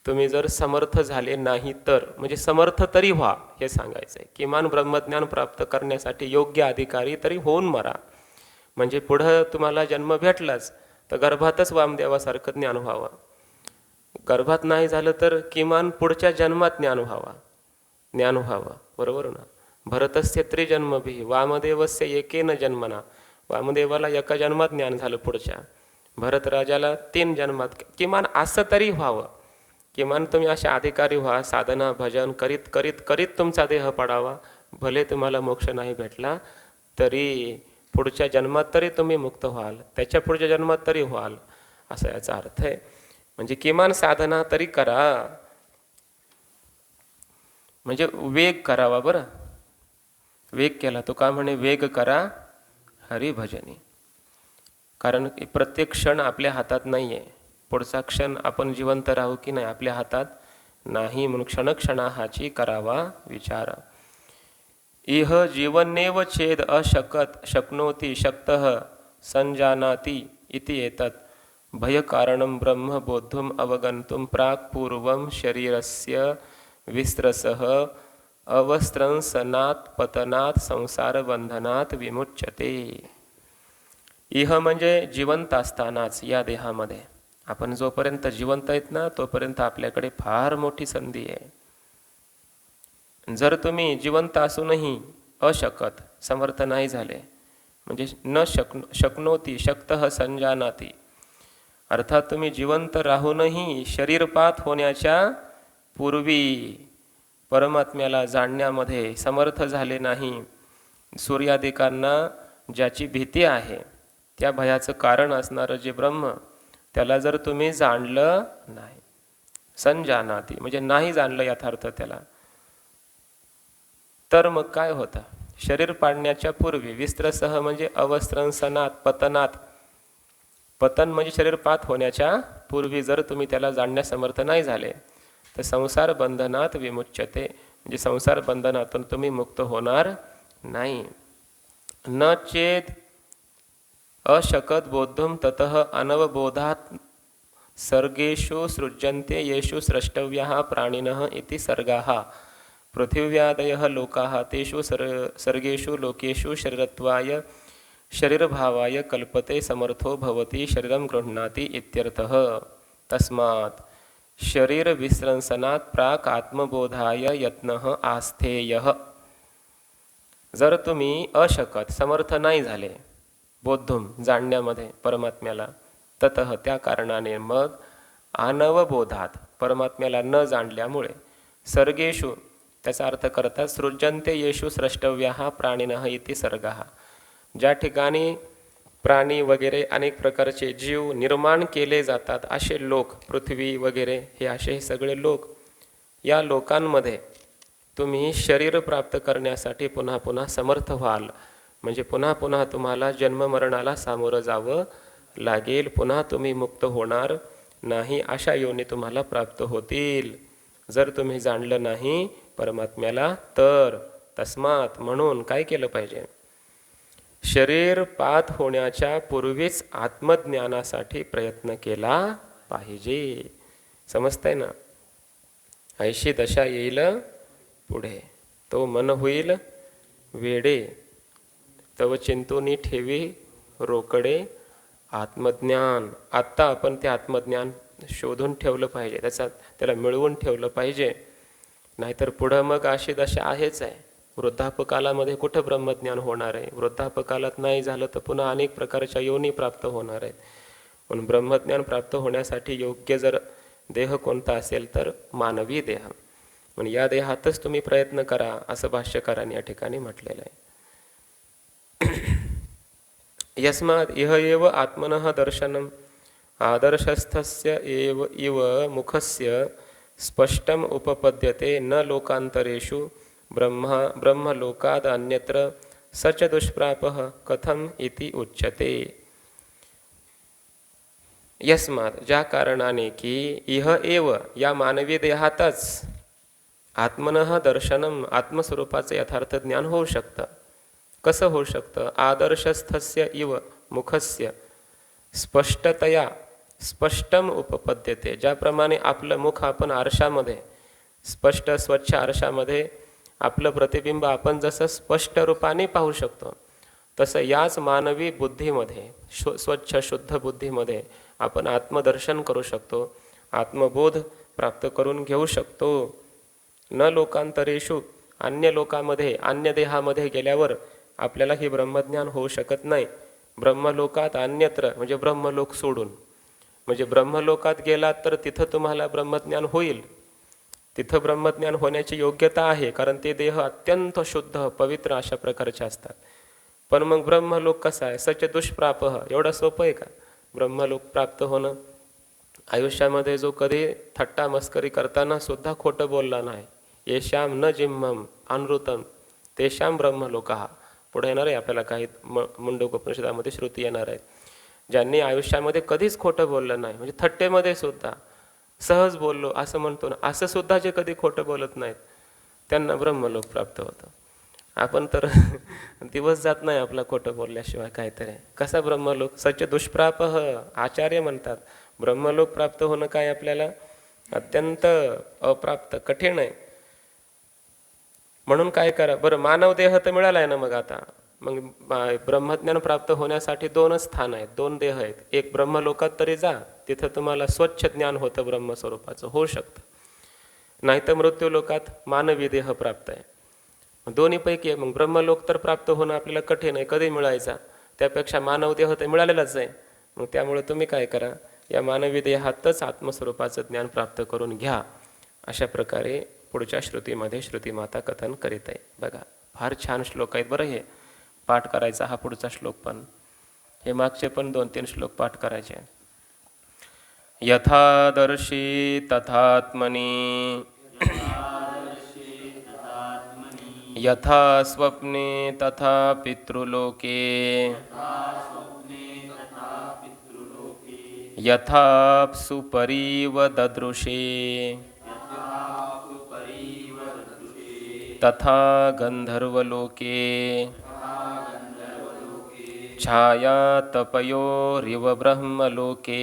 तुम्ही जर समर्थ झाले नाही तर, म्हणजे समर्थ तरी व्हा हे सांगायचं आहे. किमान ब्रह्मज्ञान प्राप्त करण्यासाठी योग्य अधिकारी तरी होऊन मरा. म्हणजे पुढं तुम्हाला जन्म भेटलाच तर गर्भातच वामदेवासारखं ज्ञान व्हावं. गर्भात नाही झालं तर किमान पुढच्या जन्मात ज्ञान व्हावं. बरोबर ना? भरतस्य त्रिजन्मभी वामदेवस्य एकेन जन्मना. वामदेवाला एका जन्मात ज्ञान झालं, पुढच्या भरत राजाला 3 जन्मात. किमान असं तरी व्हावं. किमान तुम्ही असे अधिकारी व्हा, साधना भजन करीत करीत करीत तुमचा देह पडावा. भले तुम्हाला मोक्ष नाही भेटला तरी पुढच्या जन्मात तरी तुम्ही मुक्त व्हाल, त्याच्या पुढच्या जन्मात तरी व्हाल, असा याचा अर्थ आहे. म्हणजे किमान साधना तरी करा, म्हणजे वेग करावा. बरं, वेग केला तो का म्हणे, वेग करा हरिभजनी. कारण प्रत्येक क्षण आपल्या हातात नाही आहे. पुढचा क्षण आपण जिवंत राहू की नाही आपल्या हातात नाही. म्हणून क्षणक्षणाहाची करावा विचार. इह जीवनेव छेद अशकत शक्नोती शक्तः संजानाति इति एतत् भयकारणं ब्रह्म बोद्धुम अवगंतुम प्राक् पूर्वं शरीरस्य विस्त्रसः अवस्त्रंसनात् पतनात् संसार बंधनात विमुच्यते. इह म्हणजे जिवंत असतानाच या देहामध्ये. आपण जोपर्यंत जिवंत आहेत ना तोपर्यंत आपल्याकडे फार मोठी संधी आहे. जर तुम्ही जिवंत असूनही अशकत, समर्थ नाही झाले, म्हणजे न शक्नोती शक्तः संजानाती, अर्थात तुम्ही जिवंत राहूनही शरीरपात होण्याच्या पूर्वी परमात्म्याला जाणण्यामध्ये समर्थ झाले नाही. सूर्यादिकांना ज्याची भीती आहे, त्या भयाचं कारण असणारं जे ब्रह्म, त्याला जर तुम्ही जाणलं नाही, संजानाती म्हणजे नाही जाणलं यथार्थ त्याला, तर मग काय होतं? शरीर पाडण्याच्या पूर्वी विस्त्रसह म्हणजे अवस्त्रंसनात पतनात. पतन म्हणजे शरीरपात होण्याच्या पूर्वी जर तुम्ही त्याला जाणण्यास समर्थ नाही झाले तर संसार बंधनात विमुच्यते, म्हणजे संसार बंधनातून तुम्ही मुक्त होणार नाही. न चेत अशकत बोद्धुम ततः अनवबोधात सर्गेषु सृज्यन्ते येषु स्रष्टव्याः प्राणिनः इति सर्गाः पृथिव्यादयः लोकाः तेषु सर्गेषु लोकेषु शरीरत्वाय शरीरभावाय कल्पते समर्थो भवति शरीरं गृह्णाति इत्यर्थः. तस्मात् शरीर विस्रंसनात प्राक आत्मबोधाय यत्नः आस्थेयः. जर तुम्ही अशकत, समर्थ नाही झाले बोद्धुम जाणण्यामध्ये परमात्म्याला, ततः त्या कारणाने, मग अनवबोधात परमात्म्याला न जाणल्यामुळे, सर्गेषु त्याचा अर्थ करतात सृजन्ते येषु स्रष्टव्याः प्राणिनः इति सर्गः. ज्या ठिकाणी प्राणी वगैरे अनेक प्रकारचे जीव निर्माण केले जातात. असे लोक, पृथ्वी वगैरे हे असे सगळे लोक, या लोकांमध्ये तुम्ही शरीर प्राप्त करण्यासाठी पुन्हा पुन्हा समर्थ व्हाल. म्हणजे पुन्हा पुन्हा तुम्हाला जन्ममरणाला सामोरं जावं लागेल. पुन्हा तुम्ही मुक्त होणार नाही. अशा योनी तुम्हाला प्राप्त होतील जर तुम्ही जाणलं नाही परमात्म्याला तर. तस्मात म्हणून काय केलं पाहिजे? शरीर पात होण्याच्या पूर्वीच आत्मज्ञानासाठी प्रयत्न केला पाहिजे. समजतंय ना? ऐशी दशा येईल पुढे, तो मन होईल वेडे, तव चिंतूनी ठेवी रोकडे आत्मज्ञान. आत्ता आपण ते आत्मज्ञान शोधून ठेवलं पाहिजे, त्याला मिळवून ठेवलं पाहिजे. नाहीतर पुढं मग अशी दशा आहेच आहे. वृद्धापकालामध्ये कुठं ब्रह्मज्ञान होणार आहे? वृद्धापकालात नाही झालं तर पुन्हा अनेक प्रकारच्या योनी प्राप्त होणार आहेत. पण ब्रह्मज्ञान प्राप्त होण्यासाठी योग्य जर देह कोणता असेल तर मानवी देह. पण या देहातच तुम्ही प्रयत्न करा असं भाष्यकारांनी या ठिकाणी म्हटलेलं आहे. यस्मात् इह एव आत्मनः दर्शनम आदर्शस्थस्य एव इव मुखस्य स्पष्टम उपपद्यते न लोकांतरेषु ब्रह्मलोकाद अन्यत्र सच दुष्प्रापः कथम इति उच्यते. यस्मात् ज्या कारणाने की इह एव या मानवी देहातच आत्मनः दर्शनम आत्मस्वरूपाचे यथार्थ ज्ञान होऊ शकतं. कसं होऊ शकतं? आदर्शस्थस्य इव मुखस्य स्पष्टतया स्पष्टम उपपद्यते. ज्याप्रमाणे आपलं मुख आपण आरशामध्ये स्पष्ट स्वच्छ आरशामध्ये आपलं प्रतिबिंब आपण जसं स्पष्ट रूपाने पाहू शकतो, तसं याच मानवी बुद्धीमध्ये स्वच्छ शुद्ध बुद्धीमध्ये आपण आत्मदर्शन करू शकतो, आत्मबोध प्राप्त करून घेऊ शकतो. न लोकांतरेषु अन्य लोकांमध्ये अन्य देहामध्ये गेल्यावर आपल्याला हे ब्रह्मज्ञान होऊ शकत नाही. ब्रह्मलोकात अन्यत्र म्हणजे ब्रह्मलोक सोडून. म्हणजे ब्रह्मलोकात गेलात तर तिथं तुम्हाला ब्रह्मज्ञान होईल. तिथं ब्रह्मज्ञान होण्याची योग्यता आहे, कारण ते देह अत्यंत शुद्ध पवित्र अशा प्रकारचे असतात. पण मग ब्रह्मलोक कसा आहे? सच दुष्प्रापः. एवढं सोपं आहे का ब्रह्मलोक प्राप्त होणं? आयुष्यामध्ये जो कधी थट्टा मस्करी करताना सुद्धा खोटं बोलला नाही, येशाम न जिम्मम अनृतम तेशाम ब्रह्मलोकः. पुढे येणार आहे आपल्याला काही मुंडकोपनिषदामध्ये श्रुती येणार आहेत. ज्यांनी आयुष्यामध्ये कधीच खोटं बोललं नाही, म्हणजे थट्टेमध्ये सुद्धा सहज बोललो असं म्हणतो ना, असं सुद्धा जे कधी खोटं बोलत नाहीत त्यांना ब्रह्मलोक प्राप्त होतं. आपण तर दिवस जात नाही आपला खोटं बोलल्याशिवाय काहीतरी. कसा ब्रह्मलोक? सच दुष्प्रापः. आचार्य म्हणतात ब्रह्मलोक प्राप्त होणं काय आपल्याला अत्यंत अप्राप्त कठीण आहे. म्हणून काय करा बरं, मानव देह तर मिळाला आहे ना. मग आता मग ब्रह्मज्ञान प्राप्त होण्यासाठी दोनच स्थान आहेत, दोन देह आहेत. एक ब्रह्मलोकात तरी जा, तिथं तुम्हाला स्वच्छ ज्ञान होतं ब्रह्मस्वरूपाचं, होऊ शकतं. नाहीतर मृत्यूलोकात मानवी देह प्राप्त आहे. दोन्हीपैकी आहे. मग ब्रह्मलोक तर प्राप्त होणं आपल्याला कठीण आहे, कधी मिळायचा? त्यापेक्षा मानव देह तर मिळालेलाच आहे. मग त्यामुळे तुम्ही काय करा, या मानवी देहातच आत्मस्वरूपाचं ज्ञान प्राप्त करून घ्या. अशा प्रकारे पुढच्या श्रुतीमध्ये श्रुतीमाता कथन करीत आहे. बघा, फार छान श्लोक आहेत बरं. हे पाठ करायचा हा पुढचा श्लोक पण, हे मागचे पण 2-3 श्लोक पाठ करायचे. यथादर्शी तथात्मनी यथा स्वप्ने तथा पितृलोके यथाप्सु परीव ददृशे तथा गंधर्वलोके छाया तपयोरिव ब्रह्मलोके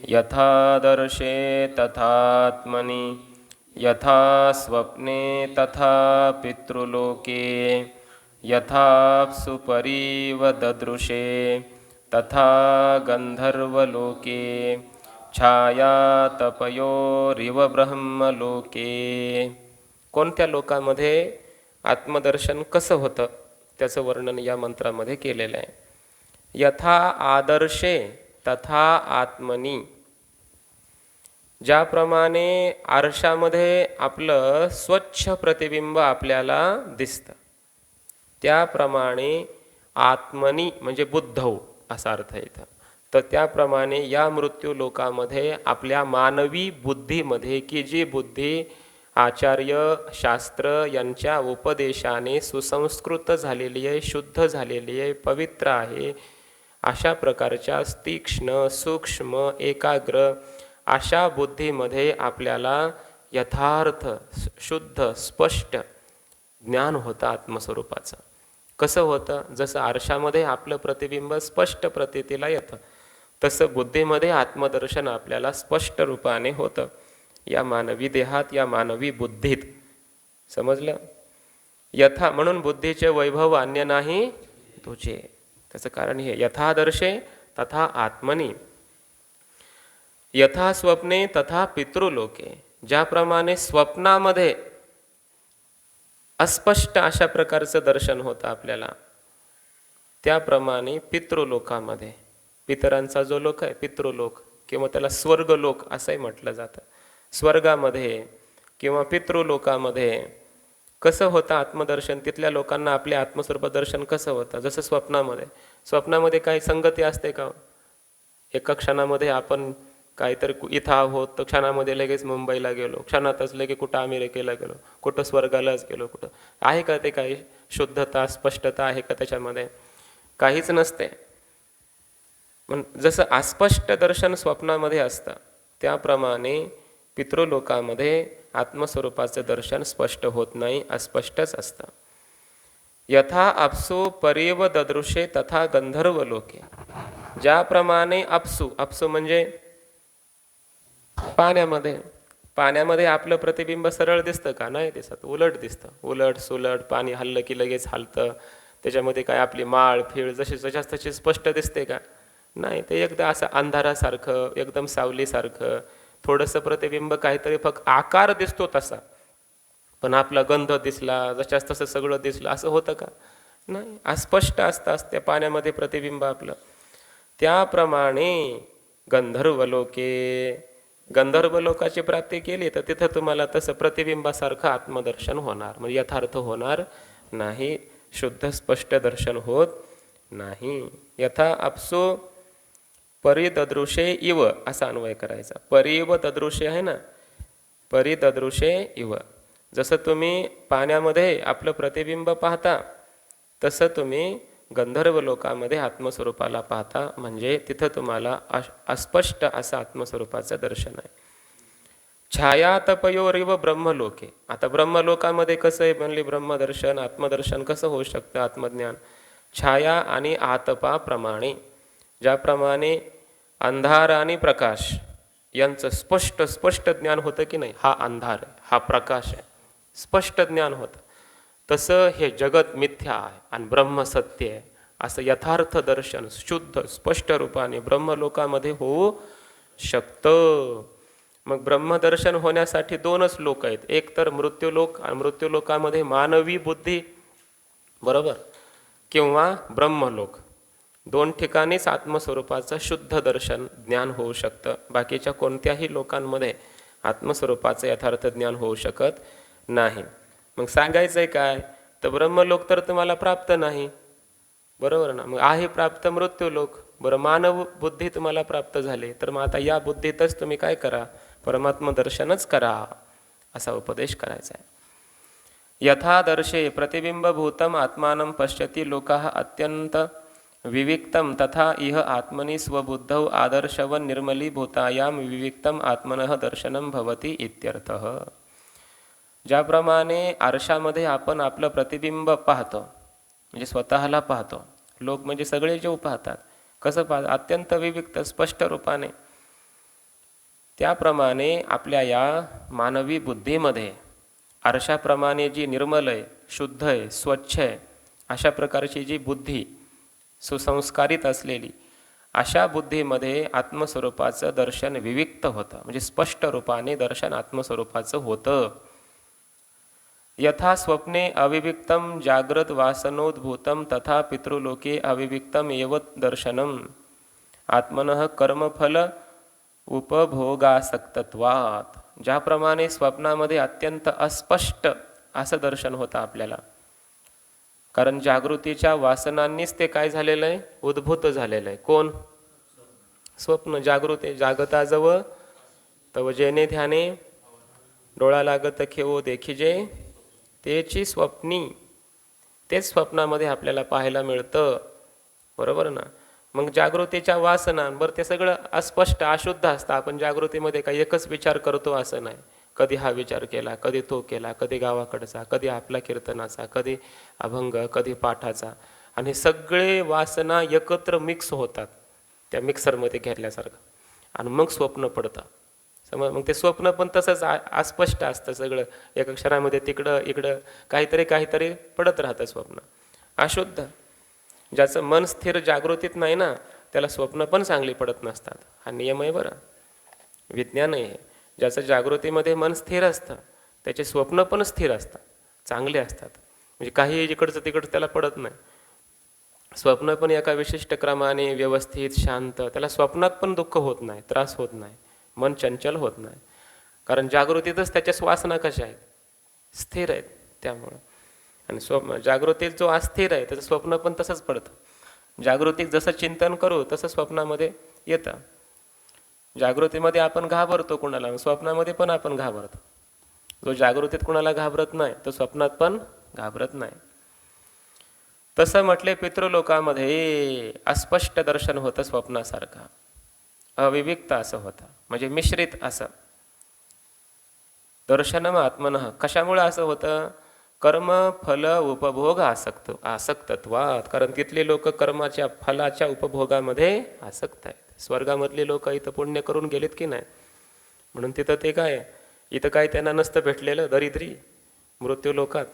यथादर्शे तथात्मनि यथा स्वप्ने तथा पितृलोके यथाप्सु परीव ददृशे तथा गंधर्वलोके छाया तपयोरिव ब्रह्मलोके. कोणत्या लोकामध्ये आत्मदर्शन कसं होतं त्याचं वर्णन या मंत्रामध्ये केलेलं आहे. यथा आदर्शे तथा आत्मनी. ज्याप्रमाणे आरशामध्ये आपलं स्वच्छ प्रतिबिंब आपल्याला दिसतं, त्याप्रमाणे आत्मनी म्हणजे बुद्धौ असा अर्थ येतं. तर त्याप्रमाणे या मृत्यू लोकामध्ये आपल्या मानवी बुद्धीमध्ये की जी बुद्धी आचार्य शास्त्र यांच्या उपदेशाने सुसंस्कृत झालेली आहे, शुद्ध झालेली आहे, पवित्र आहे, अशा प्रकारच्या तीक्ष्ण सूक्ष्म एकाग्र अशा बुद्धीमध्ये आपल्याला यथार्थ शुद्ध स्पष्ट ज्ञान होतं आत्मस्वरूपाचं. कसं होतं? जसं आरशामध्ये आपलं प्रतिबिंब स्पष्ट प्रतीतीला येतं, तसं बुद्धीमध्ये आत्मदर्शन आपल्याला स्पष्ट रूपाने होतं या मानवी देहात, या मानवी बुद्धीत. समजलं? यथा म्हणून बुद्धीचे वैभव अन्य नाही तुझे. त्याचं कारण हे यथादर्शे तथा आत्मनी, यथा स्वप्ने तथा पितृलोके. ज्याप्रमाणे स्वप्नामध्ये अस्पष्ट अशा प्रकारचं दर्शन होतं आपल्याला, त्याप्रमाणे पितृलोकामध्ये, पितरांचा जो लोक आहे पितृलोक किंवा त्याला स्वर्गलोक असंही म्हटलं जातं, स्वर्गामध्ये किंवा पितृलोकामध्ये कसं होतं आत्मदर्शन? तिथल्या लोकांना आपले आत्मस्वरूप दर्शन कसं होतं? जसं स्वप्नामध्ये काही संगती असते का? एका क्षणामध्ये आपण काहीतरी इथं आहोत तर क्षणामध्ये लगेच मुंबईला गेलो, क्षणातच लगेच कुठं अमेरिकेला गेलो, कुठं स्वर्गालाच गेलो, कुठं आहे का ते काही शुद्धता स्पष्टता आहे का त्याच्यामध्ये? काहीच नसते. जसं अस्पष्ट दर्शन स्वप्नामध्ये असतं त्याप्रमाणे पितृलोकामध्ये आत्मस्वरूपाचं दर्शन स्पष्ट होत नाही, अस्पष्टच असतं. यथा अप्सु परेव ददृशे तथा गंधर्व लोके. ज्याप्रमाणे अप्सु म्हणजे पाण्यामध्ये आपलं प्रतिबिंब सरळ दिसतं का? नाही दिसत, उलट दिसतं. उलट सुलट पाणी हल्लं की लगेच हलतं. त्याच्यामध्ये काय आपली माळ फीळ जशी तशी स्पष्ट दिसते का? नाही. ते एकदा असं अंधारासारखं, एकदम सावलीसारखं, थोडंसं प्रतिबिंब काहीतरी फक्त आकार दिसतो तसा, पण आपला गंध दिसला जशाच तसं सगळं दिसलं असं होतं का? नाही. अस्पष्ट असतं त्या पाण्यामध्ये प्रतिबिंब आपलं. त्याप्रमाणे गंधर्व लोकाची प्राप्ती केली तर तिथं तुम्हाला तसं प्रतिबिंबासारखं आत्मदर्शन होणार, म्हणजे यथार्थ होणार नाही, शुद्ध स्पष्ट दर्शन होत नाही. यथा अप्सु परिददृशे इव असा अन्वय करायचा. परिव ददृशे आहे ना, परिददृशे इव. जसं तुम्ही पाण्यामध्ये आपलं प्रतिबिंब पाहता तसं तुम्ही गंधर्व लोकामध्ये आत्मस्वरूपाला पाहता, म्हणजे तिथं तुम्हाला अस्पष्ट असं आत्मस्वरूपाचं दर्शन आहे. छाया तपयोरिव ब्रह्मलोके. आता ब्रह्मलोकामध्ये कसं आहे म्हणले ब्रह्मदर्शन आत्मदर्शन कसं होऊ शकतं आत्मज्ञान? छाया आणि आतपाप्रमाणे. ज्याप्रमाणे अंधार आणि प्रकाश यांचं स्पष्ट ज्ञान होतं की नाही, हा अंधार आहे हा प्रकाश आहे, स्पष्ट ज्ञान होतं. तसं हे जगत मिथ्या आहे आणि ब्रह्म सत्य आहे असं यथार्थ दर्शन शुद्ध स्पष्ट रूपाने ब्रह्मलोकामध्ये होऊ शकतं. मग ब्रह्मदर्शन होण्यासाठी दोनच लोक आहेत, एक तर मृत्यूलोक आणि मृत्यूलोकामध्ये मानवी बुद्धी बरोबर, किंवा ब्रह्मलोक. दोन ठिकाणीच आत्मस्वरूपाचं शुद्ध दर्शन ज्ञान होऊ शकतं. बाकीच्या कोणत्याही लोकांमध्ये आत्मस्वरूपाचं यथार्थ ज्ञान होऊ शकत नाही. मग सांगायचं आहे काय, तर ब्रह्मलोक तर तुम्हाला प्राप्त नाही, बरोबर ना. मग आहे प्राप्त मृत्यूलोक. बरं, मानव बुद्धी तुम्हाला प्राप्त झाली तर मग आता या बुद्धीतच तुम्ही काय करा, परमात्म दर्शनच करा असा उपदेश करायचा आहे. यथादर्शे प्रतिबिंबभूतम आत्मानं पश्यति लोकाः अत्यंत विविक्तम तथा इह आत्मनि स्वबुद्धौ आदर्शवन निर्मलीभूतायां विविक्तम आत्मनः दर्शनम भवति इत्यर्थः. ज्याप्रमाणे आरशामध्ये आपण आपलं प्रतिबिंब पाहतो, म्हणजे स्वतःला पाहतो, लोक म्हणजे सगळे जीव पाहतात, कसं पाहतात? अत्यंत विविक्त स्पष्ट रूपाने. त्याप्रमाणे आपल्या या मानवी बुद्धीमध्ये आरशाप्रमाणे जी निर्मल आहे, शुद्ध आहे, स्वच्छ आहे, अशा प्रकारची जी बुद्धी सुसंस्कारित असलेली, अशा बुद्धीमध्ये आत्मस्वरूपाचं दर्शन विविक्त होतं, म्हणजे स्पष्ट रूपाने दर्शन आत्मस्वरूपाचं होतं. यथा स्वप्ने अविविक्तम जागृत वासनोद्भूतम तथा पितृलोके अविविक्तम एव दर्शनम आत्मनः कर्मफल उपभोगासक्तत्वात्. ज्याप्रमाणे स्वप्नामध्ये अत्यंत अस्पष्ट असं दर्शन होतं आपल्याला, कारण जागृतीच्या वासनांनीच ते काय झालेलं आहे, उद्भूत झालेलं आहे. कोण? स्वप्न. जागृती जागताजवळ तव जेने ध्याने डोळा लागत खेवो देखिजे तेची स्वप्नी. तेच स्वप्नामध्ये आपल्याला पाहायला मिळतं. बरोबर ना? मग जागृतीच्या वासना, बरं ते सगळं अस्पष्ट अशुद्ध असतं. आपण जागृतीमध्ये काही एकच विचार करतो असं नाही. कधी हा विचार केला, कधी तो केला, कधी गावाकडचा, कधी आपला कीर्तनाचा, कधी अभंग, कधी पाठाचा. आणि सगळे वासना एकत्र मिक्स होतात त्या मिक्सरमध्ये घेतल्यासारखं, आणि मग स्वप्न पडतं. समज मग ते स्वप्न पण तसंच अस्पष्ट असतं. सगळं एका क्षणामध्ये तिकडं इकडं काहीतरी काहीतरी पडत राहतं स्वप्न. अशुद्ध. ज्याचं मन स्थिर जागृतीत नाही ना, त्याला स्वप्न पण चांगली पडत नसतात. हा नियम आहे बरं, विज्ञान आहे. ज्याचं जागृतीमध्ये मन स्थिर असतं त्याचे स्वप्न पण स्थिर असतात, चांगले असतात. म्हणजे काही इकडचं तिकडचं त्याला पडत नाही. स्वप्न पण एका विशिष्ट क्रमाने व्यवस्थित शांत, त्याला स्वप्नात पण दुःख होत नाही, त्रास होत नाही, मन चंचल होत नाही. कारण जागृतीतच त्याच्या वासना कशा आहेत, स्थिर आहेत. त्यामुळं आणि जागृतीत जो अस्थिर आहे त्याचं स्वप्न पण तसंच पडतं. जागृतीत जसं चिंतन करू तसं स्वप्नामध्ये येतं. जागृतीमध्ये आपण घाबरतो कुणाला, स्वप्नामध्ये पण आपण घाबरतो. जो जागृतीत कुणाला घाबरत नाही तो स्वप्नात पण घाबरत नाही. तसं म्हटले पितृलोकामध्ये अस्पष्ट दर्शन होतं स्वप्नासारखं, अविविक्त असं होतं, म्हणजे मिश्रित असं दर्शनम आत्मनः. कशामुळे असं होतं? कर्म फल उपभोग आसक्तत्वात. कारण तिथले लोक कर्माच्या फलाच्या उपभोगामध्ये आसक्त आहेत. स्वर्गामधले लोक इथं पुण्य करून गेलेत की नाही, म्हणून तिथं ते काय, इथं काय त्यांना नसतं भेटलेलं दरिद्री मृत्यू लोकात,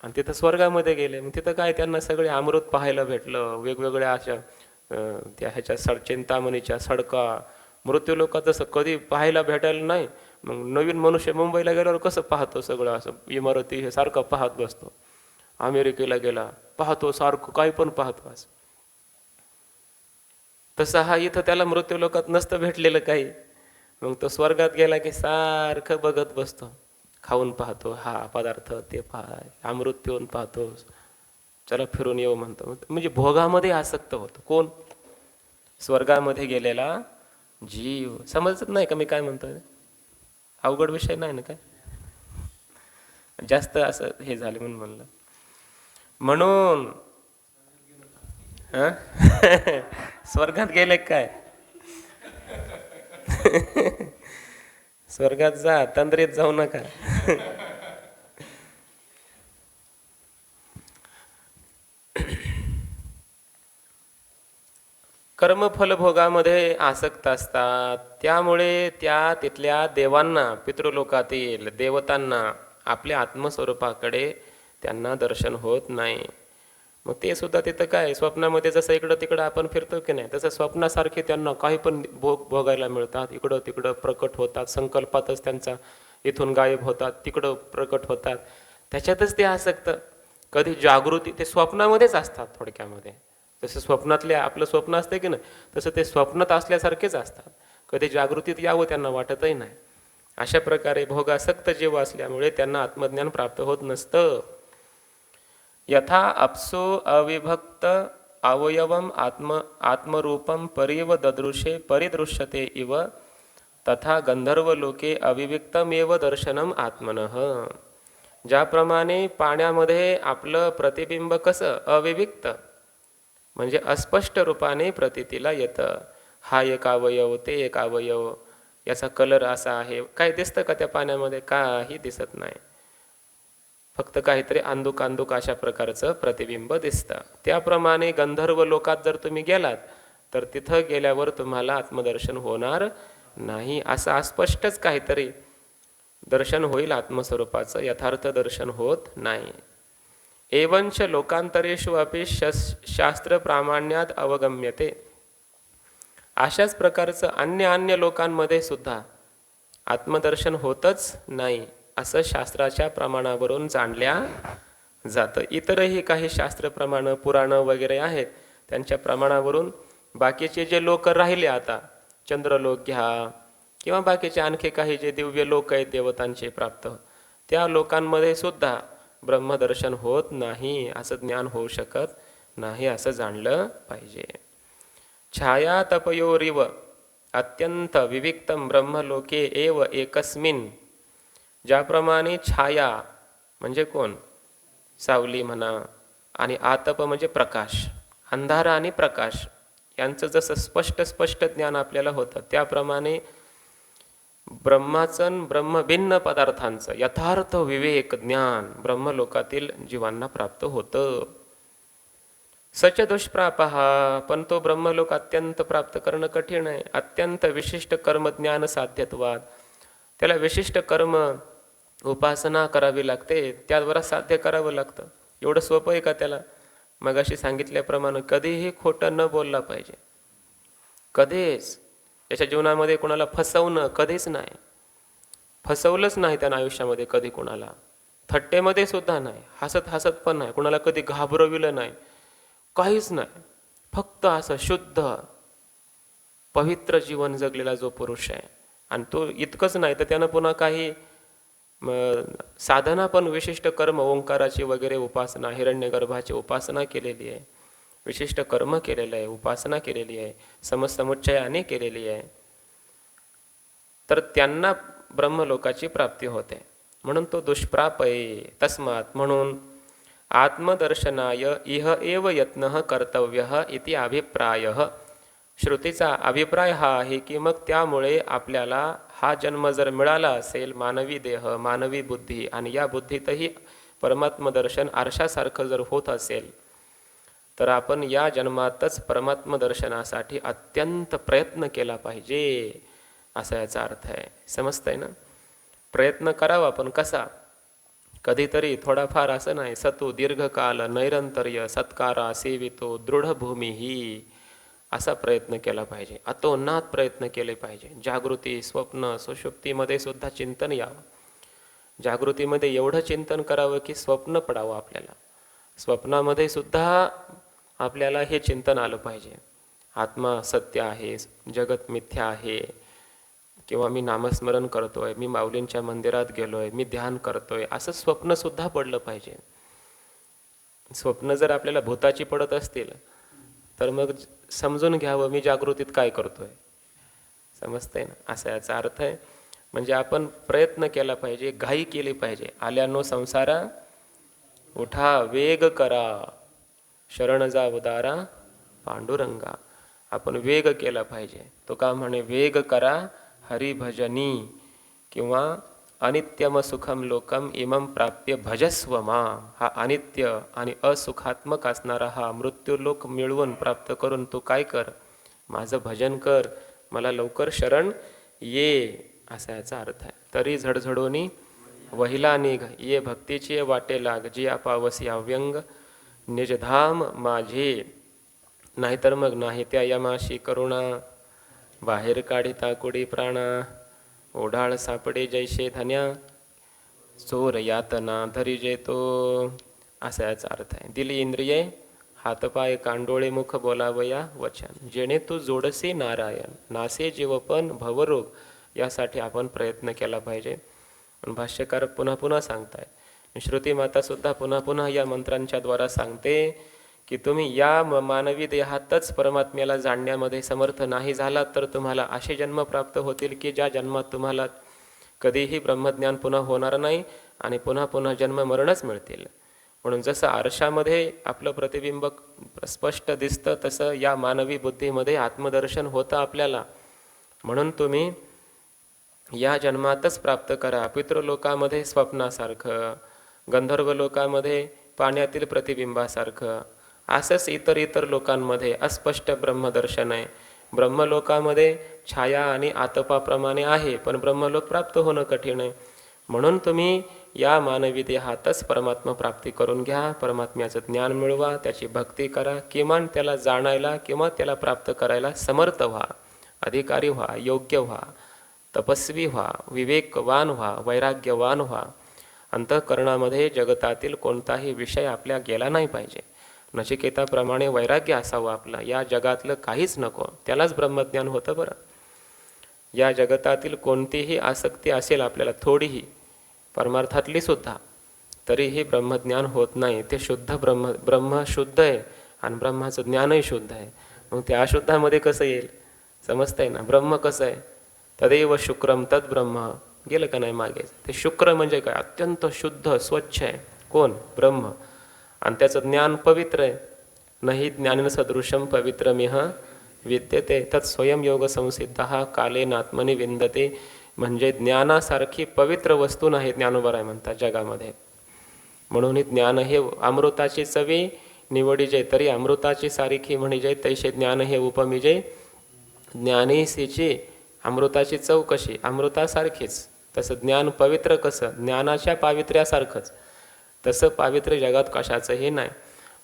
आणि तिथं स्वर्गामध्ये गेले. मग तिथं काय त्यांना सगळे अमृत पाहायला भेटलं, वेगवेगळ्या अशा त्या ह्याच्या चिंतामणीच्या सडका. मृत्यू लोकात जसं कधी पाहायला भेटायला नाही. मग नवीन मनुष्य मुंबईला गेल्यावर कसं पाहतो, सगळं असं इमारती हे सारखं पाहत बसतो. अमेरिकेला गेला पाहतो सारखं काही पण पाहतो असं. तसं हा इथं त्याला मृत्यू लोकात नसतं भेटलेलं काही. मग तो स्वर्गात गेला की सारखं बघत बसतो, खाऊन पाहतो, हा पदार्थ ते पाय, अमृत पिऊन पाहतो, चला फिरून येऊ म्हणतो. म्हणजे भोगामध्ये आसक्त होतो. कोण? स्वर्गामध्ये गेलेला जीव. समजत नाही का मी काय म्हणतोय? अवघड विषय नाही ना काय, जास्त असं हे झाले म्हणून म्हणलं. म्हणून स्वर्गात गेले काय? स्वर्गात जा, तंद्रीत जाऊ नका. कर्मफलभोगामध्ये आसक्त असतात. त्यामुळे त्या तिथल्या देवांना, पितृलोकातील देवतांना आपल्या आत्मस्वरूपाकडे त्यांना दर्शन होत नाही. मग ते सुद्धा तिथं काय, स्वप्नामध्ये जसं इकडं तिकडं आपण फिरतो की नाही, तसं स्वप्नासारखे त्यांना काही पण भोगायला मिळतात. इकडं तिकडं प्रकट होतात, संकल्पातच त्यांचा इथून गायब होतात, तिकडं प्रकट होतात. त्याच्यातच ते आसक्त. कधी जागृती, ते स्वप्नामध्येच असतात थोडक्यामध्ये. जसं स्वप्नातले आपलं स्वप्न असते की नाही, तसं ते स्वप्नात असल्यासारखेच असतात. कधी जागृतीत यावं त्यांना वाटतही नाही. अशा प्रकारे भोगासक्त जीव असल्यामुळे त्यांना आत्मज्ञान प्राप्त होत नसतं. यथा अप्सो अविभक्त अवयवम आत्मरूपम परिव ददृशे परिदृश्यते इव तथा गंधर्वलोके अविविक्तमेव दर्शनम आत्मनः. ज्याप्रमाणे पाण्यामध्ये आपलं प्रतिबिंब कसं अविविक्त, म्हणजे अस्पष्ट रूपाने प्रतीतीला येतं. हा एक अवयव, ते एक अवयव, याचा कलर असा आहे, काय दिसतं का त्या पाण्यामध्ये? काही दिसत नाही. फक्त काहीतरी अंधुक अंधुक अशा प्रकारचं प्रतिबिंब दिसतं. त्याप्रमाणे गंधर्व लोकात जर तुम्ही गेलात तर तिथं गेल्यावर तुम्हाला आत्मदर्शन होणार नाही. असं अस्पष्टच काहीतरी दर्शन होईल आत्मस्वरूपाचं, यथार्थ दर्शन होत नाही. एवंच लोकांतरेषु अपि शास्त्र प्रामाण्यात अवगम्यते. अशाच प्रकारचं अन्य लोकांमध्ये सुद्धा आत्मदर्शन होतच नाही असं शास्त्राच्या प्रमाणावरून जाणल्या जातं. इतरही काही शास्त्र प्रमाण, पुराणं वगैरे आहेत, त्यांच्या प्रमाणावरून बाकीचे जे लोक राहिले, आता चंद्रलोक घ्या किंवा बाकीचे आणखी काही जे दिव्य लोक आहेत देवतांचे प्राप्त, त्या लोकांमध्ये सुद्धा ब्रह्मदर्शन होत नाही, असं ज्ञान होऊ शकत नाही, असं जाणलं पाहिजे. छाया तपयोरिव अत्यंत विविक्तम ब्रह्मलोके एव एकस्मिन. ज्याप्रमाणे छाया म्हणजे कोण, सावली म्हणा, आणि आतप म्हणजे प्रकाश, अंधार आणि प्रकाश यांचं जसं स्पष्ट ज्ञान आपल्याला होतं, त्याप्रमाणे ब्रह्माचं ब्रह्मभिन्न पदार्थांचं यथार्थ विवेक ज्ञान ब्रह्मलोकातील जीवांना प्राप्त होतं. सच दुष्प्रापः, पण तो ब्रह्मलोक अत्यंत प्राप्त करणं कठीण आहे. अत्यंत विशिष्ट कर्मज्ञान साध्यत्वाद, त्याला विशिष्ट कर्म उपासना करावी लागते, त्याद्वारा साध्य करावं लागतं. एवढं सोपं आहे का त्याला? मगाशी सांगितल्याप्रमाणे कधीही खोटं न बोलला पाहिजे, कधीच. त्याच्या जीवनामध्ये कोणाला फसवणं कधीच नाही, फसवलंच नाही त्यानं आयुष्यामध्ये कधी कोणाला, थट्टेमध्ये सुद्धा नाही, हसत पण नाही, कोणाला कधी घाबरविलं नाही, काहीच नाही. फक्त असं शुद्ध पवित्र जीवन जगलेला जो पुरुष आहे, आणि तो इतकंच नाही तर त्यानं पुन्हा काही साधना पण, विशिष्ट कर्म, ओंकाराची वगैरे उपासना, हिरण्यगर्भाची उपासना केलेली आहे, विशिष्ट कर्म केलेलं आहे, उपासना केलेली आहे, समसमुच्चयाने केलेली आहे, तर त्यांना ब्रह्मलोकाची प्राप्ती होते. म्हणून तो दुष्प्राप आहे. तस्मात, म्हणून आत्मदर्शनाय इह एव यत्नः कर्तव्यः इति अभिप्रायः. श्रुतीचा अभिप्राय हा आहे की मग त्यामुळे आपल्याला हा जन्म जर मिळाला असेल, मानवी देह, मानवी बुद्धी, आणि या बुद्धीतही परमात्मदर्शन आरशासारखं जर होत असेल, तर आपण या जन्मातच परमात्मदर्शनासाठी अत्यंत प्रयत्न केला पाहिजे, असा याचा अर्थ आहे. समजतंय ना? प्रयत्न करावा, पण कसा? कधीतरी थोडाफार असं नाही, सतू दीर्घकाल नैरंतर्य सत्कारा सेवितो दृढभूमीही, असा प्रयत्न केला पाहिजे. अतोनात प्रयत्न केले पाहिजे. जागृती, स्वप्न, सुषुप्तीमध्ये सुद्धा चिंतन यावं. जागृतीमध्ये एवढं चिंतन करावं की स्वप्न पडावं आपल्याला. स्वप्नामध्ये सुद्धा आपल्याला हे चिंतन आलं पाहिजे, आत्मा सत्य आहे, जगत मिथ्या आहे, किंवा मी नामस्मरण करतोय, मी माऊलींच्या मंदिरात गेलोय, मी ध्यान करतोय, असं स्वप्नसुद्धा पडलं पाहिजे. स्वप्न जर आपल्याला भूताची पडत असतील तर मग समजून घ्यावं मी जागृतीत काय करतोय. समजतंय ना? असा याचा अर्थ आहे. म्हणजे आपण प्रयत्न केला पाहिजे, घाई केली पाहिजे. आल्यानो संसारा उठा वेग करा, शरण जा उदारा पांडुरंगा. आपण वेग केला पाहिजे. तो का म्हणे, वेग करा हरिभजनी, किंवा अनित्यम सुखम लोकम इमम प्राप्य भजस्व माम. हा अनित्य आणि असुखात्मक असणारा हा मृत्यूलोक मिळवून प्राप्त करून तू काय कर, माझं भजन कर, मला लवकर शरण ये, असा याचा अर्थ आहे. तरी झडझडोनी वहिला निघ, ये भक्तीची वाटे लाग, जी आपावसी अव्यंग निजधाम माझे. नाहीतर मग नाही त्या यमाशी करुणा, बाहेर काढिता कुडी प्राणा, ओढाळ सापडे जैसे धन्या, चोर यातना धरी जेतो, असा याचा अर्थ आहे. दिली इंद्रिये हातपाय कांडोळे मुख बोलावया वचन, जेणे तू जोडसे नारायण, नासे जीवपण भवरोग. यासाठी आपण प्रयत्न केला पाहिजे. पण भाष्यकार पुन्हा पुन्हा सांगताय, श्रुती माता सुद्धा पुन्हा पुन्हा या मंत्रांच्या द्वारा सांगते की तुम्ही या मानवी देहातच परमात्म्याला जाणण्यामध्ये समर्थ नाही झालात तर तुम्हाला असे जन्म प्राप्त होतील की ज्या जन्मात तुम्हाला कधीही ब्रह्मज्ञान पुन्हा होणार नाही आणि पुन्हा पुन्हा जन्म मरणच मिळतील. म्हणून जसं आरशामध्ये आपलं प्रतिबिंब स्पष्ट दिसतं तसं या मानवी बुद्धीमध्ये आत्मदर्शन होतं आपल्याला. म्हणून तुम्ही या जन्मातच प्राप्त करा. पितृलोकामध्ये स्वप्नासारखं, गंधर्व लोकामध्ये पाण्यातील प्रतिबिंबासारखं, असंच इतर लोकांमध्ये अस्पष्ट ब्रह्मदर्शन आहे. ब्रह्मलोकामध्ये छाया आणि आतपाप्रमाणे आहे, पण ब्रह्मलोक प्राप्त होणं कठीण आहे. म्हणून तुम्ही या मानवी देहातच परमात्मा प्राप्ती करून घ्या, परमात्म्याचं ज्ञान मिळवा, त्याची भक्ती करा, किमान त्याला जाणायला किंवा त्याला प्राप्त करायला समर्थ व्हा, अधिकारी व्हा, योग्य व्हा, तपस्वी व्हा, विवेकवान व्हा, वैराग्यवान व्हा. अंतःकरणामध्ये जगतातील कोणताही विषय आपल्या गेला नाही पाहिजे. नचिकेताप्रमाणे वैराग्य असावं आपला. या जगातलं काहीच नको, त्यालाच ब्रह्मज्ञान होतं. बरं, या जगतातील कोणतीही आसक्ती असेल आपल्याला थोडीही, परमार्थातली सुद्धा, तरीही ब्रह्मज्ञान होत नाही. ते शुद्ध ब्रह्म शुद्ध आहे आणि ब्रह्माचं ज्ञानही शुद्ध आहे. मग ते अशुद्धामध्ये कसं येईल? समजतंय ना? ब्रह्म कसं आहे? तदेव शुक्रम तद ब्रह्म. गेलं का नाही मागे? ते शुक्र म्हणजे काय? अत्यंत शुद्ध स्वच्छ आहे. कोण? ब्रह्म. आणि त्याचं ज्ञान पवित्र आहे. नाही ज्ञान सदृशम पवित्रमिह विद्यते तत् स्वयं योग संसिद्ध कालेनात्मनि विंदते. म्हणजे ज्ञानासारखी पवित्र वस्तू नाही ज्ञानोबा राय म्हणतात जगामध्ये. म्हणून ज्ञान हे अमृताची चवी निवडीजे तरी अमृताची सारिखी म्हणजे तैसे ज्ञान हे उपमिजे. ज्ञानेसीची अमृताची चव कशी? अमृतासारखीच. तसं ज्ञान पवित्र कसं? ज्ञानाच्या पावित्र्यासारखंच. तसं पावित्र्य जगात कशाचंही नाही.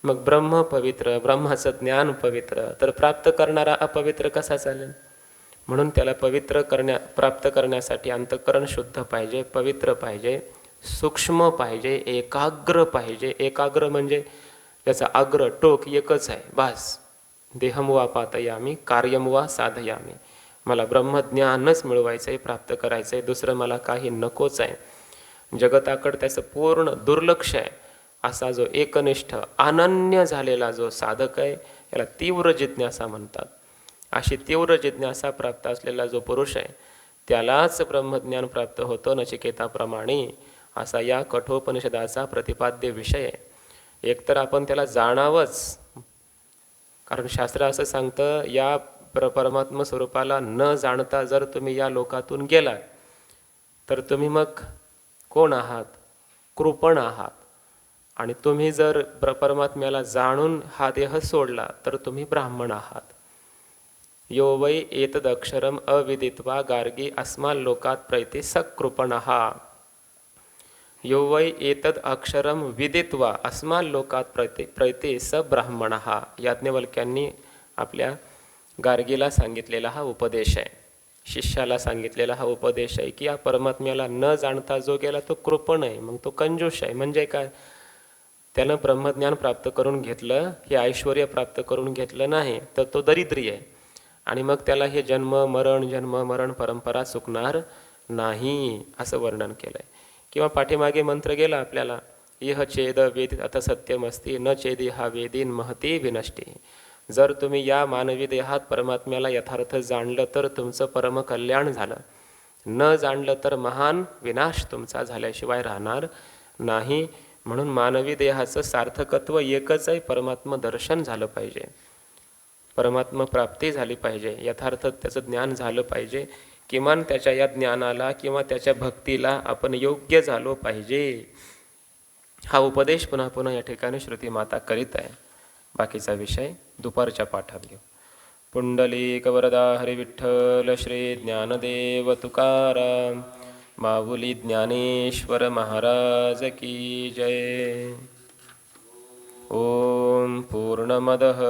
मग ब्रह्म पवित्र, ब्रह्माचं ज्ञान पवित्र, तर प्राप्त करणारा अपवित्र कसा चालेल? म्हणून त्याला प्राप्त करण्यासाठी अंतःकरण शुद्ध पाहिजे, पवित्र पाहिजे, सूक्ष्म पाहिजे, एकाग्र पाहिजे. एकाग्र म्हणजे त्याचा अग्र टोक एकच आहे, बास. देहम वा पातयामी कार्यम वा साधयामी. मला ब्रह्मज्ञानच मिळवायचं आहे, प्राप्त करायचं आहे, दुसरं मला काही नकोच आहे. जगताकडं त्याचं पूर्ण दुर्लक्ष आहे. असा जो एकनिष्ठ अनन्य झालेला जो साधक आहे याला तीव्र जिज्ञासा म्हणतात. अशी तीव्र जिज्ञासा प्राप्त असलेला जो पुरुष आहे त्यालाच ब्रह्मज्ञान प्राप्त होतं नचिकेताप्रमाणे. असा या कठोपनिषदाचा प्रतिपाद्य विषय आहे. एकतर आपण त्याला जाणावंच, कारण शास्त्र असं सांगतं या परमात्म स्वरूपाला न जाणता जर तुम्ही या लोकातून गेलात तर तुम्ही मग कोण आहात? कृपण आहात. आणि तुम्ही जर परमात्म्याला जाणून हा देह सोडला तर तुम्ही ब्राह्मण आहात. यो वै एतद अक्षरम अविदित्वा गार्गी अस्माल लोकात प्रैती सकृपणः. यो वै एतद अक्षरम विदित्वा अस्माल लोकात प्रैती स ब्राह्मणः. याज्ञवल्क्यांनी आपल्या गार्गीला सांगितलेला हा उपदेश आहे, शिष्याला सांगितलेला हा उपदेश आहे की या परमात्म्याला न जाणता जो गेला तो कृपण आहे, मग तो कंजूष आहे. म्हणजे काय? त्यानं ब्रह्मज्ञान प्राप्त करून घेतलं, हे ऐश्वर्य प्राप्त करून घेतलं नाही तर तो दरिद्री आहे. आणि मग त्याला हे जन्म मरण परंपरा चुकणार नाही असं वर्णन केलं आहे. किंवा पाठीमागे मंत्र गेला आपल्याला, इह चेद वेद अथ सत्यमस्ती न चेदी हा वेदीन महती विनष्टी. जर तुम्ही या मानवी देहात परमात्म्याला यथार्थ जाणलं तर तुमचं परमकल्याण झालं, न जाणलं तर महान विनाश तुमचा झाल्याशिवाय राहणार नाही. म्हणून मानवी देहाचं सार्थकत्व एकच आहे, परमात्म दर्शन झालं पाहिजे, परमात्म प्राप्ती झाली पाहिजे, यथार्थ त्याचं ज्ञान झालं पाहिजे. किमान त्याच्या या ज्ञानाला किंवा त्याच्या भक्तीला आपण योग्य झालो पाहिजे. हा उपदेश पुन्हा पुन्हा या ठिकाणी श्रुती माता करीत आहे. बाकीचा विषय दुपारच्या पाठात घेऊ. पुंडलिक वरदा हरी विठ्ठल श्री ज्ञानदेव तुकाराम माऊली ज्ञानेश्वर महाराज की जय. ओम पूर्णमदः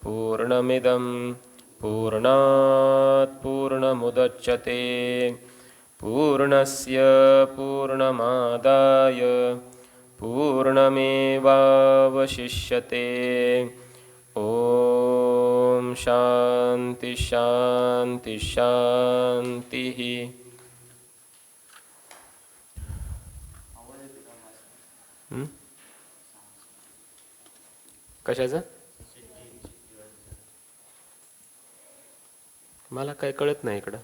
पूर्णमिदं पूर्णात् पूर्णमुदच्यते पूर्णस्य पूर्णमादाय पूर्णमेवावशिष्यते. ओम शांति शांति शांतिः. कशाचं? मला काही कळत नाही इकडं.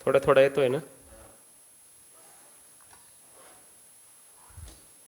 थोडा थोडा येतोय ना.